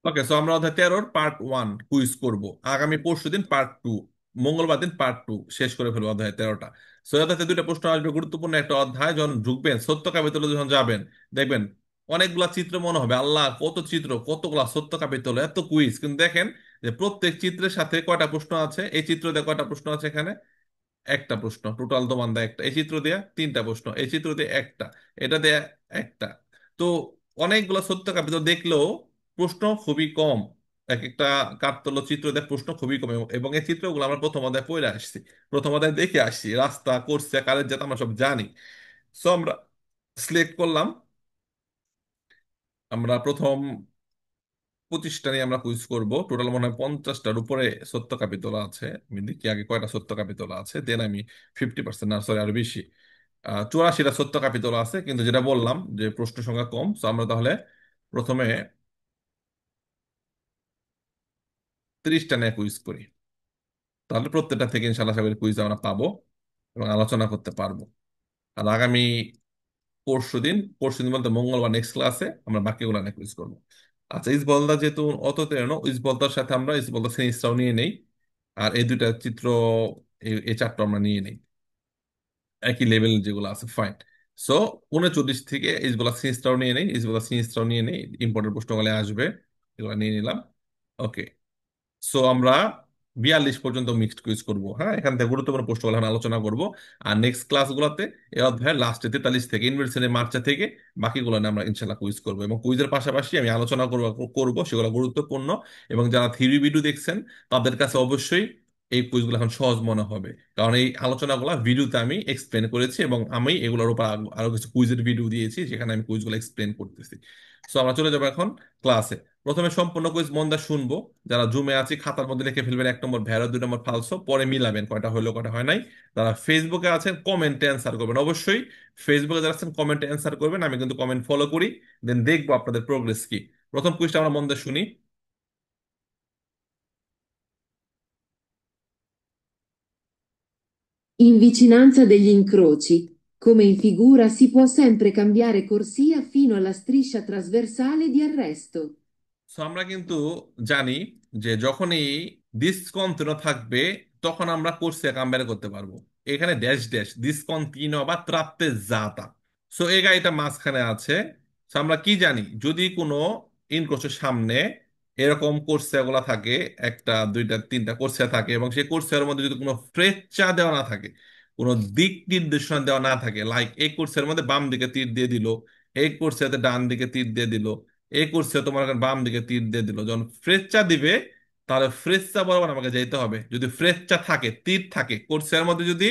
ওকে, so আমরা অধ্যায় 13 part 1 quiz করব। আগামী পরশুদিন পার্ট 2, মঙ্গলবার দিন পার্ট 2 শেষ করে ফেলবো অধ্যায় 13টা। সো এই অধ্যায়তে দুইটা প্রশ্ন আসবে, গুরুত্বপূর্ণ একটা অধ্যায়। যখন ঢুকবেন সত্য কাপিতলে, যখন যাবেন, দেখবেন অনেকগুলা চিত্র মনে হবে, আল্লাহ কত চিত্র, কতগুলা সত্য কাপিতল, এত কুইজ। কিন্তু দেখেন যে প্রত্যেক চিত্রের সাথে কয়টা প্রশ্ন আছে, এই চিত্র দিয়ে কয়টা প্রশ্ন আছে এখানে, একটা প্রশ্ন টোটাল দমান দেয় একটা, এই চিত্র দিয়ে তিনটা প্রশ্ন, এই চিত্র দিয়ে একটা, এটা দিয়ে একটা। তো অনেকগুলো সত্য কাপিত দেখলেও প্রশ্ন খুবই কম। এক একটা কাকতল চিত্র দিয়ে প্রশ্ন খুবই কম, এবং এই চিত্রগুলো আমরা প্রথম অধ্যায় পড়ে আসছি, প্রথম অধ্যায় দেখে আসছি, রাস্তা করছে কারের যাতে আমরা সব জানি। সো আমরা সিলেক্ট করলাম, আমরা প্রথম 25টা নিয়ে আমরা কুইজ করব। টোটাল মনে হয় 50টার উপরে সত্য কাপিতলা আছে। আমি দেখি আগে কয়টা সত্য কাপিতলা আছে, দেন আমি 50%, না সরি আরো বেশি, 84টা সত্য কাপিতলা আছে। কিন্তু যেটা বললাম যে প্রশ্ন সংখ্যা কম, তো আমরা তাহলে প্রথমে 30টা নিয়ে কুইজ করি। তাহলে প্রত্যেকটা থেকে ইনশাল্লাহ আশা করি কুইজ আমরা পাবো এবং আলোচনা করতে পারবো। আর আগামী পরশুদিন, পরশুদিন বলতে মঙ্গলবার নেক্সট ক্লাসে আমরা বাকিগুলো নিয়ে কুইজ করবো। আচ্ছা, ইসবলদা যেহেতু অত তেরো, ইসবলদার সাথে আমরা ইসবলদা সিরিজটাও নিয়ে নেই। আর এই দুইটা চিত্র, এই চারটা আমরা নিয়ে নেই, একই লেভেল যেগুলো আছে, ফাইন। সো 39 থেকে ইসবলা সিরিজটাও নিয়ে নেই, ইসবলা সিরিজটাও নিয়ে নেই, ইম্পর্টেন্ট প্রশ্নগুলো আসবে, এগুলো নিয়ে নিলাম। ওকে, সো আমরা 42 পর্যন্ত মিক্সড কুইজ করব। হ্যাঁ, এখান থেকে গুরুত্বপূর্ণ প্রশ্নগুলো এখন আলোচনা করব। আর নেক্সট ক্লাসগুলোতে এই অধ্যায়ের লাস্টে 43 থেকে ইউনিভার্সিটি মার্চা থেকে বাকিগুলো নিয়ে আমরা ইনশাল্লাহ কুইজ করবো, এবং কুইজের পাশাপাশি আমি আলোচনা করব সেগুলো গুরুত্বপূর্ণ। এবং যারা থিওরি ভিডিও দেখছেন তাদের কাছে অবশ্যই এই কুইজগুলো এখন সহজ মনে হবে, কারণ এই আলোচনাগুলো ভিডিওতে আমি এক্সপ্লেন করেছি, এবং আমি এগুলোর উপর আরো কিছু কুইজের ভিডিও দিয়েছি যেখানে আমি কুইজগুলো এক্সপ্লেন করতেছি। সো আমরা চলে যাবো এখন ক্লাসে। প্রথমে সম্পূর্ণ কুইজ মন দিয়ে শুনবো। যারা জুমে আছে খাতার মধ্যে লিখে ফেলবেন 1 নম্বর ভ্যারো, 2 নম্বর ফালসো, পরে মিলাবেন কয়টা হলো কয়টা হয় নাই। যারা ফেসবুকে আছেন কমেন্টে অ্যান্সার করবেন অবশ্যই। ফেসবুকে যারা আছেন কমেন্টে অ্যান্সার করবেন, আমি কিন্তু কমেন্ট ফলো করি, দেন দেখবো আপনাদের প্রোগ্রেস কি। প্রথম কুইজটা আমরা মন দিয়ে শুনি। In vicinanza degli incroci, come in figura, si può sempre cambiare corsia fino alla striscia trasversale di arresto. So আমরা কিন্তু জানি যে যখনই ডিসকন্টিনিউ থাকবে তখন আমরা কোর্সে কামব্যাক করতে পারবো। এখানে ড্যাশ ড্যাশ ডিসকন্টিনিউ বা ত্রাপ্তে জাতা। সো এই গাড়িটা মাঝখানে আছে। সো আমরা কি জানি, যদি কোনো ইনক্রোচের সামনে এরকম কোর্সিয়া গুলা থাকে, একটা দুইটা তিনটা কোর্সিয়া থাকে, এবং সেই কোর্সিয়ার মধ্যে যদি কোনো ফ্রেচ্চা দেওয়া না থাকে, কোনো দিক নির্দেশনা দেওয়া না থাকে, লাইক এই কোর্সের মধ্যে বাম দিকে তীর দিয়ে দিল, এই কোর্সিয়াতে ডান দিকে তীর দিয়ে দিল, এ করছে তোমার এখন বাম দিকে তীর দিয়ে দিল, যখন ফ্রেচ্চা দিবে তাহলে ফ্রেচ্চা বরাবর আমাকে যেতে হবে। যদি ফ্রেচ্চা থাকে, তীর থাকে কোর্সের মধ্যে, যদি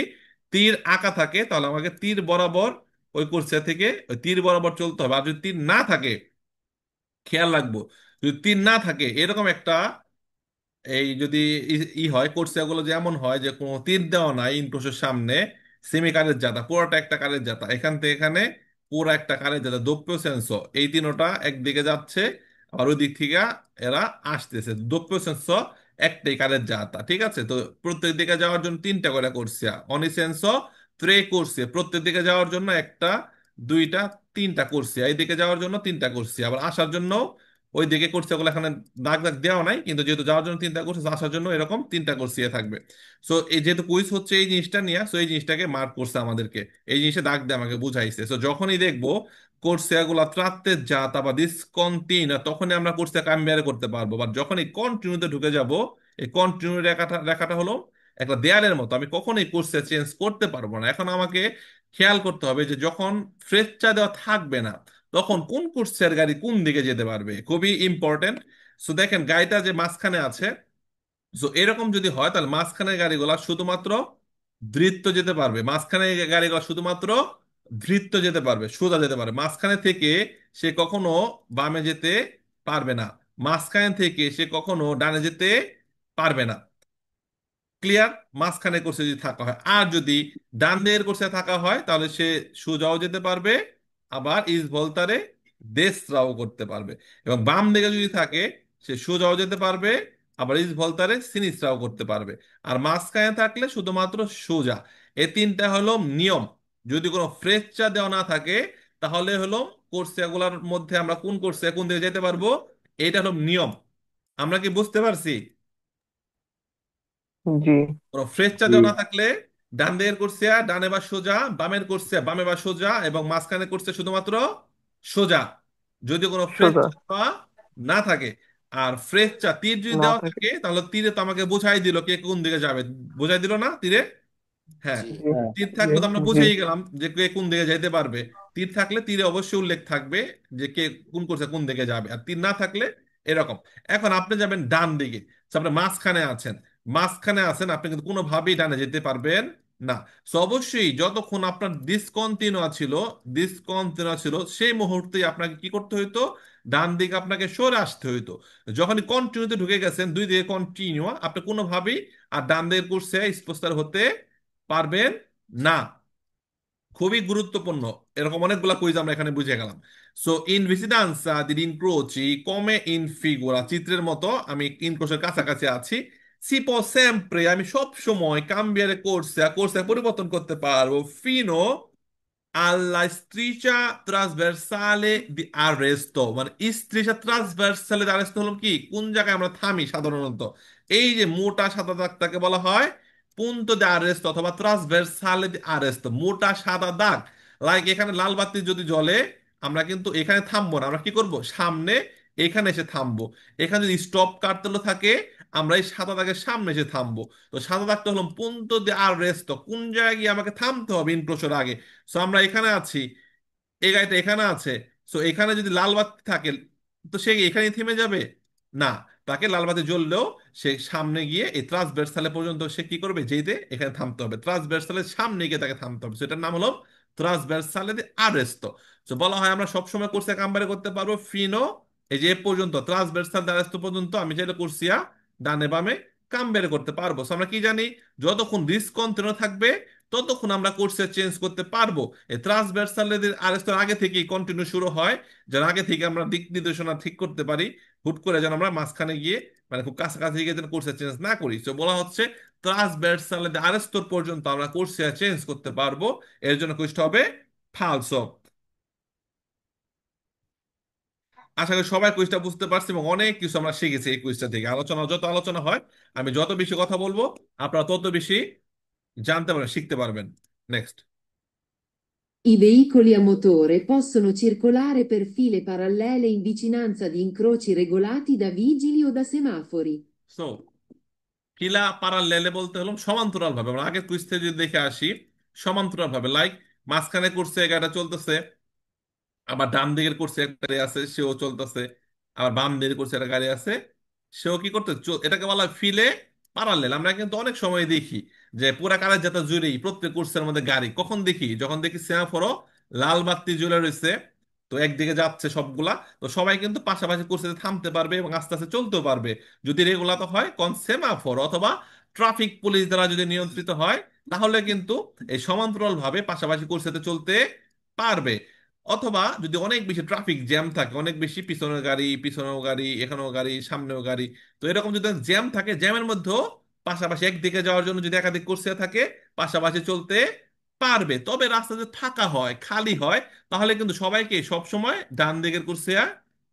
তীর আঁকা থাকে তাহলে আমাকে তীর বরাবর ওই কোর্সিয়া থেকে ওই তীর বরাবর চলতে হবে। আর যদি তীর না থাকে, খেয়াল রাখবো, যদি তীর না থাকে এরকম একটা, এই যদি হয় কোর্সিয়া গুলো যেমন হয় যে কোনো তীর দেওয়া নাই ইনক্রোশের সামনে, সেমি কারের জাতা, পুরোটা একটা কারের জাতা, এখান থেকে এখানে পুরো একটা কারের জাতা, দোপ্য সেন্স, এই তিনোটা একদিকে যাচ্ছে, আর ওই দিক থেকে এরা আসতেছে, দোপ্য সেন্স একটাই কারের জাতা। ঠিক আছে, তো প্রত্যেক দিকে যাওয়ার জন্য তিনটা করে করছিয়া, অনিসেন্স ত্রে করছে, প্রত্যেক দিকে যাওয়ার জন্য একটা, দুইটা, তিনটা করছে, এইদিকে যাওয়ার জন্য তিনটা করছে, আবার আসার জন্য ওই দিকে করছে, ওগুলো এখানে দাগ দাগ দেওয়া নাই, কিন্তু যেহেতু যাওয়ার জন্য তিনটা করছে, আসার জন্য এরকম তিনটা করছে থাকবে। সো এই যেহেতু কুইজ হচ্ছে এই জিনিসটা নিয়ে, সো এই জিনিসটাকে মার্ক করছে আমাদেরকে, এই জিনিসটা দাগ দিয়ে আমাকে বুঝাইছে। সো যখনই দেখবো কোর্সে এগুলা ত্রাত্তে যা তা বা ডিসকন্টিনিউ, তখনই আমরা কোর্সে কাম্বিয়ার করতে পারবো। বা যখনই কন্টিনিউতে ঢুকে যাব, এই কন্টিনিউ রেখাটা রেখাটা হলো একটা দেয়ালের মতো, আমি কখনোই কোর্সে চেঞ্জ করতে পারবো না। এখন আমাকে খেয়াল করতে হবে যে যখন ফ্রেচ্চা দেওয়া থাকবে না, তখন কোন কোর্সের গাড়ি কোন দিকে যেতে পারবে, খুবই ইম্পর্টেন্ট। সো দেখেন গাড়িটা যে মাঝখানে আছে, সো এরকম যদি হয় তাহলে মাঝখানের গাড়িগুলা শুধুমাত্র ধৃত্য যেতে পারবে, মাঝখানে গাড়িগুলো শুধুমাত্র ধৃত্য যেতে পারবে, সোজা যেতে পারবে, মাঝখানে থেকে সে কখনো বামে যেতে পারবে না, মাঝখানে থেকে সে কখনো ডানে যেতে পারবে না। ক্লিয়ার? মাঝখানে কোর্সে যদি থাকা হয়, আর যদি ডান দিকের কোর্সে থাকা হয় তাহলে সে সোজাও যেতে পারবে, আবার ইস ভলতারে দেশরাও করতে পারবে। এবং বাম দিকে যদি থাকে সে সোজাও যেতে পারবে, আবার ইস ভলতারে সিনিসরাও করতে পারবে। আর মাঝখানে থাকলে শুধুমাত্র সোজা। এই তিনটা হলো নিয়ম। যদি কোনো ফ্রেকচার দেওয়া না থাকে তাহলে হলো কোর্সিয়া গুলার মধ্যে আমরা কোন কোর্সিয়া কোন দিকে যেতে পারবো, এটা হলো নিয়ম। আমরা কি বুঝতে পারছি? জি। কোনো ফ্রেস্টা জি। দেওয়া না থাকলে ডান দিকের কোর্সিয়া ডানে বা সোজা, বামের কোর্সিয়া বামে বা সোজা, এবং মাঝখানে কোর্সিয়া শুধুমাত্র সোজা, যদি কোনো সোজা ফ্রেস্টা দেওয়া না থাকে। আর ফ্রেস্টা তীর যদি না দেওয়া থাকে। থাকে তাহলে তীরে তো আমাকে বোঝাই দিল কে কোন দিকে যাবে। বোঝাই দিল না তীরে? হ্যাঁ। জি। জি। হ্যাঁ। তীর থাকলে তো আমরা জি। বুঝেই গেলাম যে কে কোন দিকে যাইতে পারবে। তীর থাকলে তীরে অবশ্যই উল্লেখ থাকবে যে কে কোন করছে কোন দিকে যাবে, আর তীর না থাকলে এরকম। এখন আপনি যাবেন ডান দিকে, তো আপনি মাঝখানে আছেন, আপনি কিন্তু কোনোভাবেই ডানে যেতে পারবেন না। তো অবশ্যই যতক্ষণ আপনার ডিসকন্টিনিউ ছিল সেই মুহূর্তেই আপনাকে কি করতে হইতো? ডান দিকে আপনাকে সরে আসতে হইতো। যখনই কন্টিনিউতে ঢুকে গেছেন, দুই দিকে কন্টিনিউ, আপনি কোনোভাবেই আর ডান দিকের কোর্সে স্পষ্টর হতে পারবেন না। খুবই গুরুত্বপূর্ণ। এরকম অনেকগুলা কুইজ আমরা এখানে বুঝে গেলাম। সো ইন ভিসিডানসা দি ইনক্রোচি কমে ইন ফিগুরা, চিত্রের মতো আমি ইনক্রোচের কাছাকাছি আছি। সিপো সেম্প্রে, আমি সব সময় কাম্বিয়ারে কোর্সে পরিবর্তন করতে পারবো। Fino alla striscia trasversale di arresto, মানে striscia trasversale di arresto হলো কি, কোন জায়গায় আমরা থামি সাধারণত? এই যে মোটা সাদা দাগটাকে বলা হয় punto di arresto অথবা trasversale di arresto, মোটা সাদা দাগ। লাইক এখানে লাল বাতি যদি জ্বলে, আমরা কিন্তু এখানে থামবো না, আমরা কি করব? সামনে এখানে এসে থামবো। এখানে যদি স্টপ কার্তেল থাকে, আমরা এই সাদা দাগের সামনে এসে থামবো। তো সাদা দাগটা হলো punto di arresto, কোন জায়গায় গিয়ে আমাকে থামতে হবে ইনক্রোচের আগে। সো আমরা এখানে আছি, এই গাড়িটা এখানে আছে। সো এখানে যদি লাল বাতি থাকে, তো সে এখানেই থেমে যাবে না। তাকে লাল বাতি জ্বললেও সে সামনে গিয়ে এই ট্রান্সভার্সালে পর্যন্ত সে কি করবে? যেতে এখানে থামতে হবে, ট্রান্সভার্সালের সামনে গিয়ে তাকে থামতে হবে। সেটার নাম হলো ট্রান্সভার্সালে দি আরেস্তো। তো বলা হয় আমরা সবসময় কোর্সে কামবারে করতে পারবো ফিনো, এই যে এ পর্যন্ত ট্রান্সভার্সাল দি আরেস্তো পর্যন্ত আমি চাইলে কোর্সিয়া ডানে বামে কামবের করতে পারবো। So আমরা কি জানি? যতক্ষণ রিস্ক কন্টিনিউ থাকবে ততক্ষণ আমরা কোর্সে চেঞ্জ করতে পারবো। এই ট্রান্সভার্সাল আরেস্টোর আগে থেকেই কন্টিনিউ শুরু হয়, যেন আগে থেকে আমরা দিক নির্দেশনা ঠিক করতে পারি। হুট করে যেন আমরা মাঝখানে গিয়ে, মানে খুব কাছাকাছি গিয়ে যেন কোর্সে চেঞ্জ না করি। তো বলা হচ্ছে ট্রান্সভার্সাল আরেস্টোর পর্যন্ত আমরা কোর্সে চেঞ্জ করতে পারবো। এর জন্য কুইজটা হবে ফালসো। আশা করি সবাই কুইজটা বুঝতে পারছি এবং অনেক কিছু আমরা শিখেছি এই কুইজটা থেকে। যত আলোচনা হয়, আমি যত বেশি কথা বলবো, আপনারা তত বেশি জানতে পারবেন, শিখতে পারবেন। Next. I veicoli a motore possono circolare per file parallele in vicinanza di incroci regolati da vigili o da semafori. So ফিলা প্যারালেলে বলতে হলো সমান্তরাল ভাবে, আমরা আগের কুইজ থেকে যদি দেখে আসি, সমান্তরাল ভাবে, লাইক মাঝখানে করছে গাড়িটা চলতেছে, আবার ডান দিকের করছে একটা গাড়ি আছে সেও চলতেছে, আবার বাম দিকের করছে একটা গাড়ি আছে সেও কি করতে এটাকে বলা হয় ফিলে প্যারালেল। আমরা কিন্তু অনেক সময় দেখি যে পুরা কালের যাত্রা জুড়েই প্রত্যেক কোর্সের মধ্যে গাড়ি, কখন দেখি? যখন দেখি সেমাফোরও লাল বাতি জ্বলে রয়েছে, তো একদিকে যাচ্ছে সবগুলা, তো সবাই কিন্তু পাশাপাশি কোর্সে থামতে পারবে এবং আস্তে আস্তে চলতেও পারবে, যদি রেগুলার হয় কোন সেমাফোর অথবা ট্রাফিক পুলিশ দ্বারা যদি নিয়ন্ত্রিত হয়, তাহলে কিন্তু এই সমান্তরাল ভাবে পাশাপাশি কোর্সেতে চলতে পারবে। অথবা যদি অনেক বেশি ট্রাফিক জ্যাম থাকে, অনেক বেশি পিছনেও গাড়ি এখানেও গাড়ি সামনেও গাড়ি, তো এরকম যদি জ্যাম থাকে, জ্যামের মধ্যেও পাশাপাশি একদিকে যাওয়ার জন্য যদি একাধিক কোর্সিয়া থাকে, পাশাপাশি চলতে পারবে। তবে রাস্তা যদি ফাঁকা হয়, খালি হয়, তাহলে কিন্তু সবাইকে সবসময় ডান দিকের কোর্সিয়া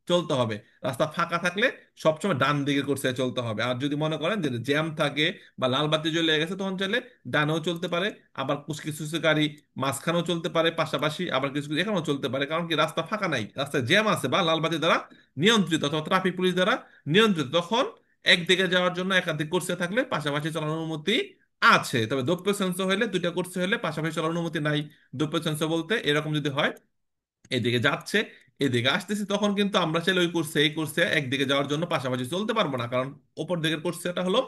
চলতে হবে। রাস্তা ফাঁকা থাকলে সবসময় ডান দিকের কোর্সিয়া চলতে হবে। আর যদি মনে করেন যে জ্যাম থাকে বা লাল বাতি জ্বলে গেছে, তখন চাইলে ডানেও চলতে পারে, আবার কিছু কিছু কিছু গাড়ি মাঝখানেও চলতে পারে পাশাপাশি, আবার কিছু কিছু এখানেও চলতে পারে। কারণ কি? রাস্তা ফাঁকা নাই, রাস্তায় জ্যাম আছে বা লালবাতি দ্বারা নিয়ন্ত্রিত অথবা ট্রাফিক পুলিশ দ্বারা নিয়ন্ত্রিত, তখন একদিকে যাওয়ার জন্য একাধিক কোর্সে থাকলে পাশাপাশি চালানোর অনুমতি আছে। তবে দোপ্য সেন্সর হলে, দুইটা কোর্সে হলে পাশাপাশি চালানোর অনুমতি নাই। দোপ্য সেন্সর বলতে এরকম যদি হয় এদিকে যাচ্ছে এদিকে আসতেছি, তখন কিন্তু আমরা চাইলে ওই কোর্সে এই কোর্সে একদিকে যাওয়ার জন্য পাশাপাশি চলতে পারবো না, কারণ অপর দিকের কোর্সটা হলো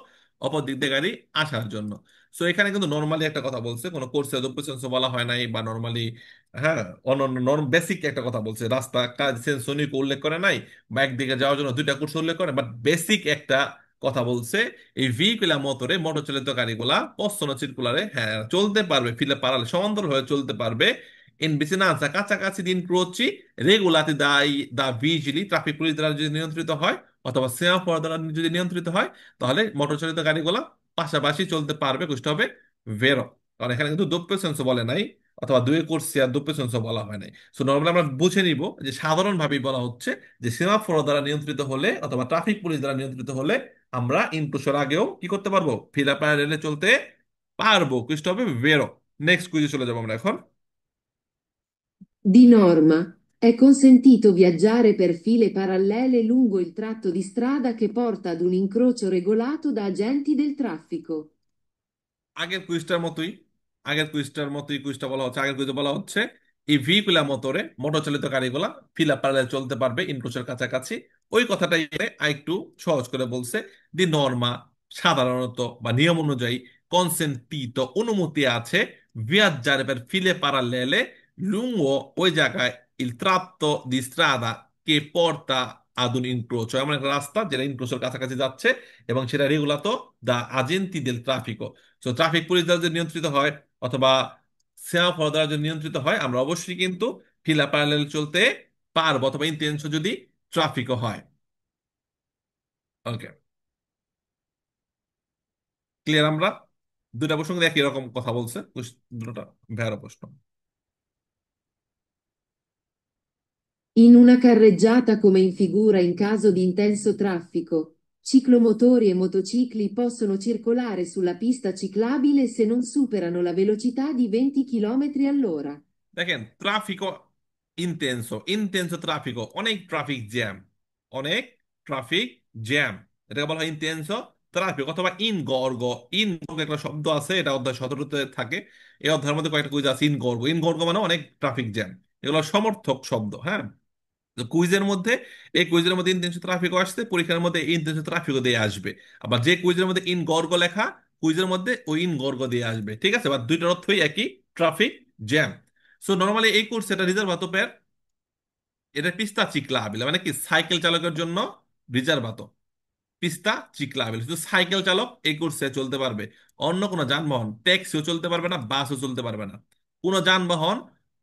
অপর দিক দিয়ে গাড়ি আসার জন্য। সো এখানে কিন্তু নর্মালি একটা কথা বলছে, কোনো কোর্সে সেন্স বলা হয় নাই, বা নর্মালি, হ্যাঁ, অনন্য বেসিক একটা কথা বলছে, রাস্তা কাজ সেন্সনিক উল্লেখ করে নাই, বা একদিকে যাওয়ার জন্য দুইটা কোর্স উল্লেখ করে, বাট বেসিক একটা কথা বলছে। এই ভেহিকুলা মোটরে, মোটর চালিত গাড়িগুলা পশ্চাৎ সার্কুলারে, হ্যাঁ, চলতে পারবে, ফিলে পারালে সমান্তরাল হয়ে চলতে পারবে in vicinanza কাছাকাছি দিন ক্রোচি রেগুলাতি দাই দা ভিজিলি, ট্রাফিক পুলিশ দ্বারা যদি নিয়ন্ত্রিত হয় অথবা সেমাফোর দ্বারা যদি নিয়ন্ত্রিত হয়, তাহলে মোটর চালিত গাড়িগুলা পাশাপাশি চলতে পারবে। বুঝতে হবে ভেরো, কারণ এখানে কিন্তু দোপ্য সেন্স বলে নাই, অথবা দুয়ে কোর্সিয়া দুপে সেন্সো বলা হয় নাই। সো নর্মালি আমরা বুঝে নিব যে সাধারণভাবেই বলা হচ্ছে যে সেমাফোর দ্বারা নিয়ন্ত্রিত হলে অথবা ট্রাফিক পুলিশ দ্বারা নিয়ন্ত্রিত হলে আমরা ইনক্রুশন আগেও কি করতে পারবো, ফিলা প্যারালেলে চলতে পারবো। কুইজটা হবে ভেরো। নেক্সট কুইজে চলে যাবো আমরা এখন। Di norma, è consentito viaggiare per file parallele lungo il tratto di strada che porta ad un incrocio regolato da agenti del traffico. আগের কুইজটার মতোই, কুইজটা বলা হচ্ছে, আগের কুইজে বলা হচ্ছে এই ভেহিকুলার মোটরে, মোটর চালিত গাড়িগুলা ফিলা প্যারালাল চলতে পারবে ইনক্রোচের কাছাকাছি। ওই কথাটাই এখানে আরেকটু সহজ করে বলছে। দি নর্মা, সাধারণত বা নিয়ম অনুযায়ী, কনসেন্টিতো অনুমতি আছে, viaggiare per file parallele lungo ওই জায়গায় il tratto di strada che porta ad un incrocio, এমন একটা রাস্তা যেটা ইনক্রোচের কাছাকাছি যাচ্ছে, এবং সেটা রেগুলাতো দা আগেন্তি দেল ট্রাফিকো। তো ট্রাফিক পুলিশ দ্বারা যদি নিয়ন্ত্রিত হয় অথবা সেমাফোর দ্বারা যদি নিয়ন্ত্রিত হয়, আমরা অবশ্যই কিন্তু ফিলা প্যারালেল চলতে পারবো, অথবা ইন্টেন্সও যদি ট্রাফিকও হয়। ওকে, ক্লিয়ার আমরা? দুটা প্রশ্ন কিন্তু একই রকম কথা বলছে, দুটোটা ভেড়া প্রশ্ন। In una carreggiata come in figura in caso di intenso traffico, ciclomotori e motocicli possono circolare sulla pista ciclabile se non superano la velocità di 20 km all'ora. দেখেন, ট্রাফিকও ইন্টেন্সো, ট্রাফিকও, অনেক ট্রাফিক জ্যাম, অনেক ট্রাফিক জ্যাম, এটাকে বলা হয় ইন্টেন্সো traffic অথবা ইনগর্গো। ইনগর্গো একটা শব্দ আছে, এটা অধ্যায় 17-তে থাকে। এই অধ্যায়ের মধ্যে কয়েকটা কুইজ আছে। ইনগর্গো, মানে অনেক ট্রাফিক জ্যাম, এগুলো সমর্থক শব্দ, হ্যাঁ। তো কুইজের মধ্যে, এই কুইজের মধ্যে ইন্টেন্সিভ ট্রাফিকও আসছে, পরীক্ষার মধ্যে ইন্টেন্সিভ ট্রাফিকও দিয়ে আসবে। আবার যে কুইজের মধ্যে ইন গর্গ লেখা, কুইজের মধ্যে ওই ইন গর্গ দিয়ে আসবে, ঠিক আছে? বা দুইটার অর্থই একই, ট্রাফিক জ্যাম। সো নর্মালি এই কোর্স এটা রিজার্ভ পের, এটা পিস্তা চিকলা আবিলা, মানে কি সাইকেল চালকের জন্য রিজার্ভ, পিস্তা চিকলাবেল, শুধু সাইকেল চালক এই কোর্সে চলতে পারবে। অন্য কোনো যানবাহন, ট্যাক্সিও চলতে পারবে না, বাসও চলতে পারবে না। কোনো যানবাহন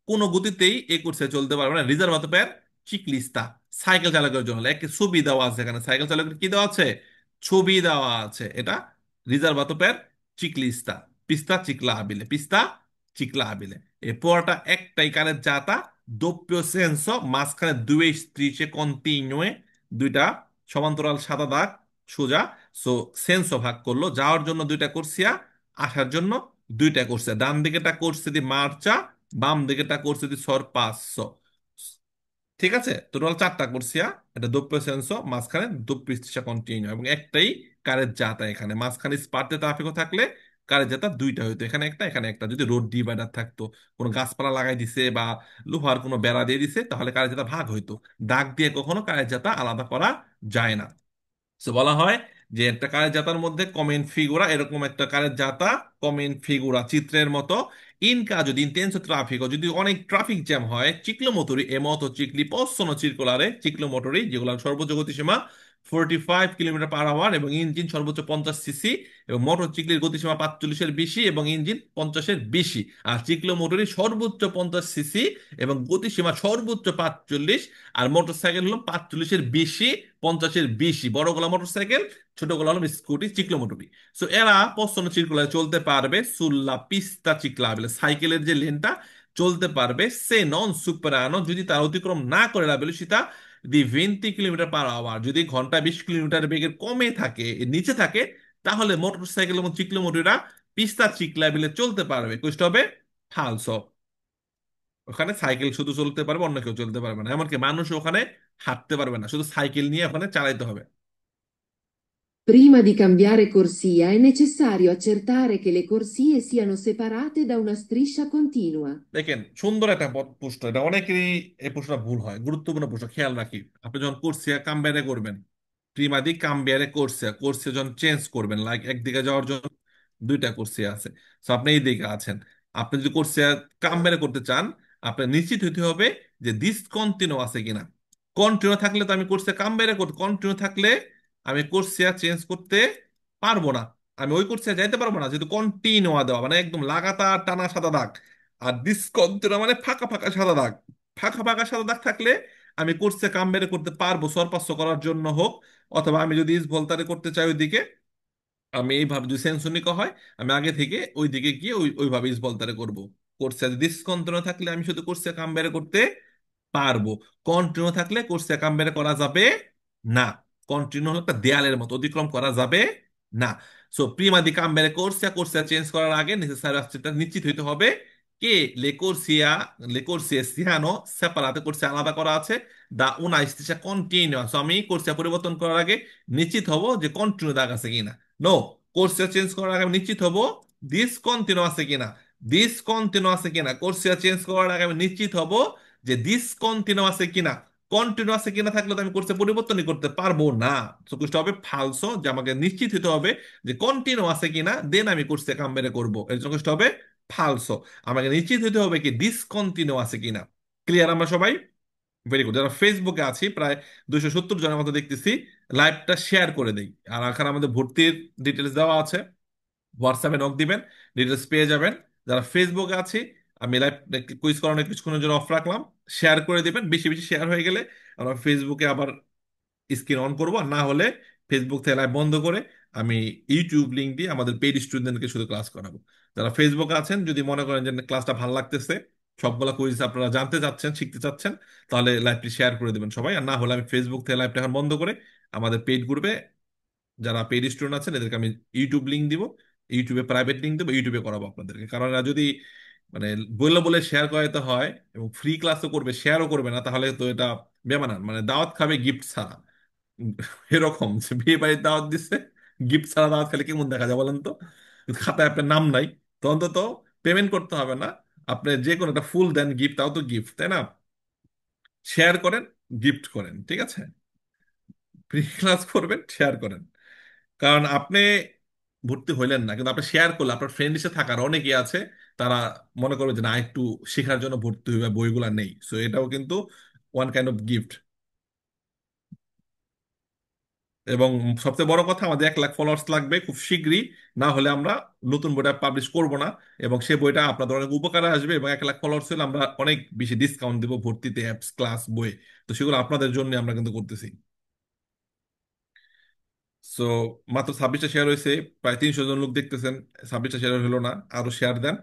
কোনো গতিতেই এই কোর্সে চলতে পারবে না। রিজার্ভ পের চিকলিস্তা, সাইকেল চালকের জন্য। এক ছবি দেওয়া আছে এখানে, সাইকেল চালকের কি দেওয়া আছে, ছবি দেওয়া আছে। এটা রিজার্ভ পের চিকলিস্তা, পিস্তা চিকলা আবিলে, পিস্তা চিকলা আবিলে। এই পুরোটা একটাই কারের জাতা, doppio senso, মাঝখানে দুই স্ত্রীচে কন্টিনিউয়ে, দুইটা সমান্তরাল সাদা দাগ সোজা। সো সেন্সও ভাগ করলো, যাওয়ার জন্য দুইটা করছিয়া, আসার জন্য দুইটা করছে। ডান দিকেটা করছে দি মার্চা, বাম দিকেটা করছে দি সর পাঁচশো। ঠিক আছে, টোটাল চারটা করছিয়া। এটা দোপ্য সেন্সো, মাঝখানে দোপ্য কন্টিনিউ, এবং একটাই কারের জাতা। এখানে মাঝখানে স্পার্টে ট্রাফিকও থাকলে কারের জাতা দুইটা হইতো, এখানে একটা এখানে একটা। যদি রোড ডিভাইডার থাকতো, কোনো গাছপালা লাগাই দিছে বা লোহার কোনো বেড়া দিয়ে দিছে, তাহলে কারের জাতা ভাগ হইতো। দাগ দিয়ে কখনো কারের জাতা আলাদা করা যায় না। তো বলা হয় যে একটা কারের জাতার মধ্যে কমেন ফিগুরা, এরকম একটা কারের জাতা কমেন ফিগুরা চিত্রের মতো। In caso di intenso traffico, যদি অনেক ট্রাফিক জ্যাম হয়, চিক্লোমোটরি এ মোটরসাইকেল possono circolare, চিক্লোমোটরি যেগুলোর সর্বোচ্চ গতিসীমা 45 কিলোমিটার পার আওয়ার এবং ইঞ্জিন সর্বোচ্চ 50 সিসি, এবং মোটরসাইকেলের গতিসীমা 45-এর বেশি এবং ইঞ্জিন 50-এর বেশি। আর চিক্লোমোটরি সর্বোচ্চ 50 সিসি এবং গতিসীমা সর্বোচ্চ 45, আর মোটরসাইকেল হলো 45-এর বেশি, 50-এর বেশি। বড়গুলা মোটরসাইকেল, ছোটগুলা হলো স্কুটি, চিক্লোমোটরি। সো এরা পশ্চাৎ চিরকুলারে চলতে পারবে সুল্লা পিস্তা চিকলাবেলে, সাইকেলের যে লেনটা চলতে পারবে। সে নন সুপারানো, যদি তার অতিক্রম না করে লা ভেলোসিটা দি 20 কিলোমিটার পার আওয়ার, যদি ঘন্টা 20 কিলোমিটার বেগের কমে থাকে, এর নিচে থাকে, তাহলে মোটরসাইকেল এবং চিক্লোমোটররা পিস্তা চিকলাবেলে চলতে পারবে। কোষ্টা হবে ফালসো। ওখানে সাইকেল শুধু চলতে পারবে, অন্য কেউ চলতে পারবে না, এমনকি মানুষ ওখানে হাঁটতে পারবে না, শুধু সাইকেল নিয়ে ওখানে চালাইতে হবে। Prima di cambiare corsia è necessario accertare che le corsie siano separate da una striscia continua. দেখেন, সুন্দর একটা প্রশ্ন, এটা অনেকেরই এই প্রশ্নটা ভুল হয়, গুরুত্বপূর্ণ প্রশ্ন, খেয়াল রাখি। আপনি যখন কোর্সিয়া কামবিয়ারে করবেন, প্রিমাদি কামবিয়ারে কোর্সিয়া, কোর্সিয়া যখন চেঞ্জ করবেন, লাইক একদিকে যাওয়ার জন্য দুইটা কোর্সিয়া আছে, তো আপনি এই দিকে আছেন। আপনি যদি কোর্সিয়া কামবিয়ারে করতে চান, আপনার নিশ্চিত হতে হবে যে ডিসকন্টিনিউ আছে কিনা। কন্টিনিউ থাকলে তো আমি কোর্সিয়া কামবিয়ারে করতে, কন্টিনিউ থাকলে আমি কোর্সিয়া চেঞ্জ করতে পারবো না, আমি ওই কোর্সিয়া যাইতে পারবো না, যেহেতু কন্টিনিউ দেওয়া মানে একদম লাগাতার টানা সাদা দাগ। আর ডিসকন্টিনিউ মানে ফাঁকা ফাঁকা সাদা দাগ। ফাঁকা ফাঁকা সাদা দাগ থাকলে আমি কোর্সে কাম বের করতে পারবো, সরপাচ্য করার জন্য হোক, অথবা আমি যদি ইস ভলতারে করতে চাই ওইদিকে, আমি এইভাবে যদি সেন্সনিকা হয়, আমি আগে থেকে ওই দিকে গিয়ে ওইভাবে ইস ভলতারে করবো। কোর্সে ডিসকন্টিনিউ থাকলে আমি শুধু কোর্সে কাম বের করতে পারবো, কন্টিনিউ থাকলে কোর্সে কাম বের করা যাবে না। কন্টিনিউ হলো একটা দেয়ালের মতো, অতিক্রম করা যাবে না। সো প্রিমা দি কাম বের কোর্সিয়া, কোর্সিয়া চেঞ্জ করার আগে নেসেসারি নিশ্চিত হইতে হবে কে le corsie siano separate, কোর্সে আলাদা করা আছে, দা una stessa continua। সো আমি কোর্সে পরিবর্তন করার আগে নিশ্চিত হব যে কন্টিনিউ দাগ আছে কিনা। নো, কোর্সে চেঞ্জ করার আগে আমি নিশ্চিত হব ডিসকন্টিনিউ আছে কিনা। ডিসকন্টিনিউ আছে কিনা, কোর্সে চেঞ্জ করার আগে আমি নিশ্চিত হব যে ডিসকন্টিনিউ আছে কিনা। কন্টিনিউ আছে কিনা থাকলে তো আমি কোর্সে পরিবর্তনই করতে পারবো না। তো কোর্সটা হবে ফালসো, যে আমাকে নিশ্চিত হতে হবে যে কন্টিনিউ আছে কিনা, দেন আমি কোর্সে কাম বের করবো। এর জন্য কোর্সটা হবে ফালসো। আমাকে নিশ্চিত হতে হবে কি ডিসকন্টিনিউ আছে কিনা। ক্লিয়ার আমরা সবাই? Very good. যারা ফেসবুকে আছি প্রায় 270 জনের মতো দেখতেছি, লাইভটা শেয়ার করে দেই। আর এখানে আমাদের ভর্তির ডিটেলস দেওয়া আছে, হোয়াটসঅ্যাপে নক দিবেন, ডিটেলস পেয়ে যাবেন। যারা ফেসবুকে আছি, আমি লাইভ কুইজ করানোর কিছুক্ষণের জন্য অফ রাখলাম, শেয়ার করে দিবেন। বেশি বেশি শেয়ার হয়ে গেলে আমরা ফেসবুকে আবার স্ক্রিন অন করবো, আর না হলে ফেসবুক থেকে লাইভ বন্ধ করে আমি ইউটিউব লিঙ্ক দিয়ে আমাদের পেইড স্টুডেন্টকে শুধু ক্লাস করাবো। যারা ফেসবুকে আছেন, যদি মনে করেন যে ক্লাসটা ভালো লাগতেছে, সবগুলা কুইজ আপনারা জানতে চাচ্ছেন, শিখতে চাচ্ছেন, তাহলে লাইভটি শেয়ার করে দেবেন সবাই। আর না হলে আমি ফেসবুক থেকে লাইভটা এখন বন্ধ করে আমাদের পেইড গ্রুপে যারা পেইড স্টুডেন্ট আছেন এদেরকে আমি ইউটিউব লিঙ্ক দিব, ইউটিউবে প্রাইভেট লিঙ্ক দেবো, ইউটিউবে করাবো আপনাদেরকে। কারণ এরা যদি মানে বলে বলে শেয়ার করাতে হয় এবং ফ্রি ক্লাসও করবে, শেয়ারও করবে না, তাহলে তো এটা বেমানান, মানে দাওয়াত খাবে গিফট ছাড়া। উম, এরকম যে বিয়ে বাড়ির দাওয়াত দিচ্ছে, গিফট ছাড়া দাওয়াত খেলে কেমন দেখা যায় বলেন তো? খাতায় আপনার নাম নাই, তো অন্তত পেমেন্ট করতে হবে না। আপনি যে কোনো একটা ফুল দেন গিফট, তাও তো গিফট, তাই না? শেয়ার করেন, গিফট করেন, ঠিক আছে? ফ্রি ক্লাস করবেন, শেয়ার করেন। কারণ আপনি ভর্তি হইলেন না, কিন্তু আপনি শেয়ার করলে আপনার ফ্রেন্ড হিসেবে থাকার অনেকেই আছে, তারা মনে করবে যে না একটু শেখার জন্য ভর্তি হইবে, বইগুলা নেই। সো এটাও কিন্তু ওয়ান কাইন্ড অফ গিফট। এবং সবচেয়ে বড় কথা, আমাদের 1 লাখ ফলোয়ার্স লাগবে খুব শীঘ্রই, না হলে আমরা নতুন বইটা পাবলিশ করব না। এবং সেই বইটা আপনাদের অনেক উপকারে আসবে, এবং 1 লাখ ফলোয়ার্স হলে আমরা অনেক বেশি ডিসকাউন্ট দেবো ভর্তিতে, অ্যাপস, ক্লাস, বই। তো সেগুলো আপনাদের জন্য আমরা কিন্তু করতেছি। সো মাত্র 26টা শেয়ার হয়েছে, প্রায় 300 জন লোক দেখতেছেন, 26টা শেয়ার হলো না, আরো শেয়ার দেন।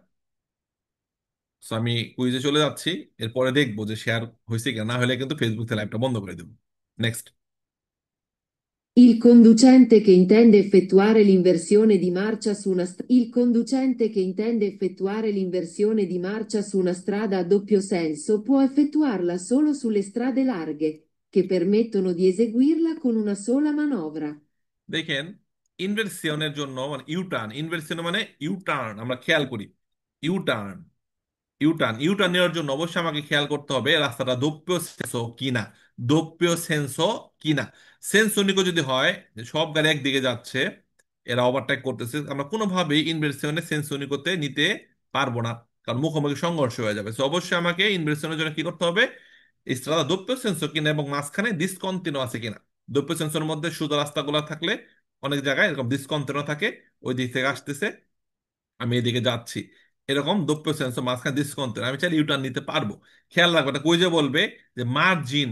সো আমি কুইজে চলে যাচ্ছি, এরপরে দেখবো যে শেয়ার হয়েছে কিনা, না হলে কিন্তু ফেসবুক থেকে লাইভটা বন্ধ করে দেবো। Next. Il conducente che intende effettuare l'inversione di marcia su una Il conducente che intende effettuare l'inversione di marcia su una strada a doppio senso può effettuarla solo sulle strade larghe, che permettono di eseguirla con una sola manovra. দেখেন, ইনভার্সিয়নের জন্য মানে U turn, ইনভার্সিয়ন মানে U turn, আমরা খেয়াল করি U turn. U turn নেওয়ার জন্য অবশ্যই আমাকে খেয়াল করতে হবে রাস্তাটা দোপ্য সেন্সো কিনা। দোপ্য সেন্সো কিনা। সেন্সোনিকো যদি হয় যে সব গাড়ি একদিকে যাচ্ছে, এরা ওভারটেক করতেছে, আমরা কোনোভাবেই ইনভার্সিয়নে সেন্সোনিকোতে নিতে পারবো না, কারণ মুখোমুখি সংঘর্ষ হয়ে যাবে। তো অবশ্যই আমাকে ইনভার্সিয়নের জন্য কি করতে হবে, স্ট্রাদা দোপ্য সেন্সো কিনা, এবং মাঝখানে ডিসকন্টিনিউ আছে কিনা। দোপ্য সেন্সোর মধ্যে সোজা রাস্তাগুলো থাকলে অনেক জায়গায় এরকম ডিসকন্টিনিউ থাকে, ওই দিক থেকে আসতেছে, আমি এদিকে যাচ্ছি, এরকম দপ্য সেন্স মাঝখানে ডিসকাউন্ট, আমি চাইলে ইউটার্ন নিতে পারবো। খেয়াল রাখবো, এটা কই যে বলবে যে মার্জিন,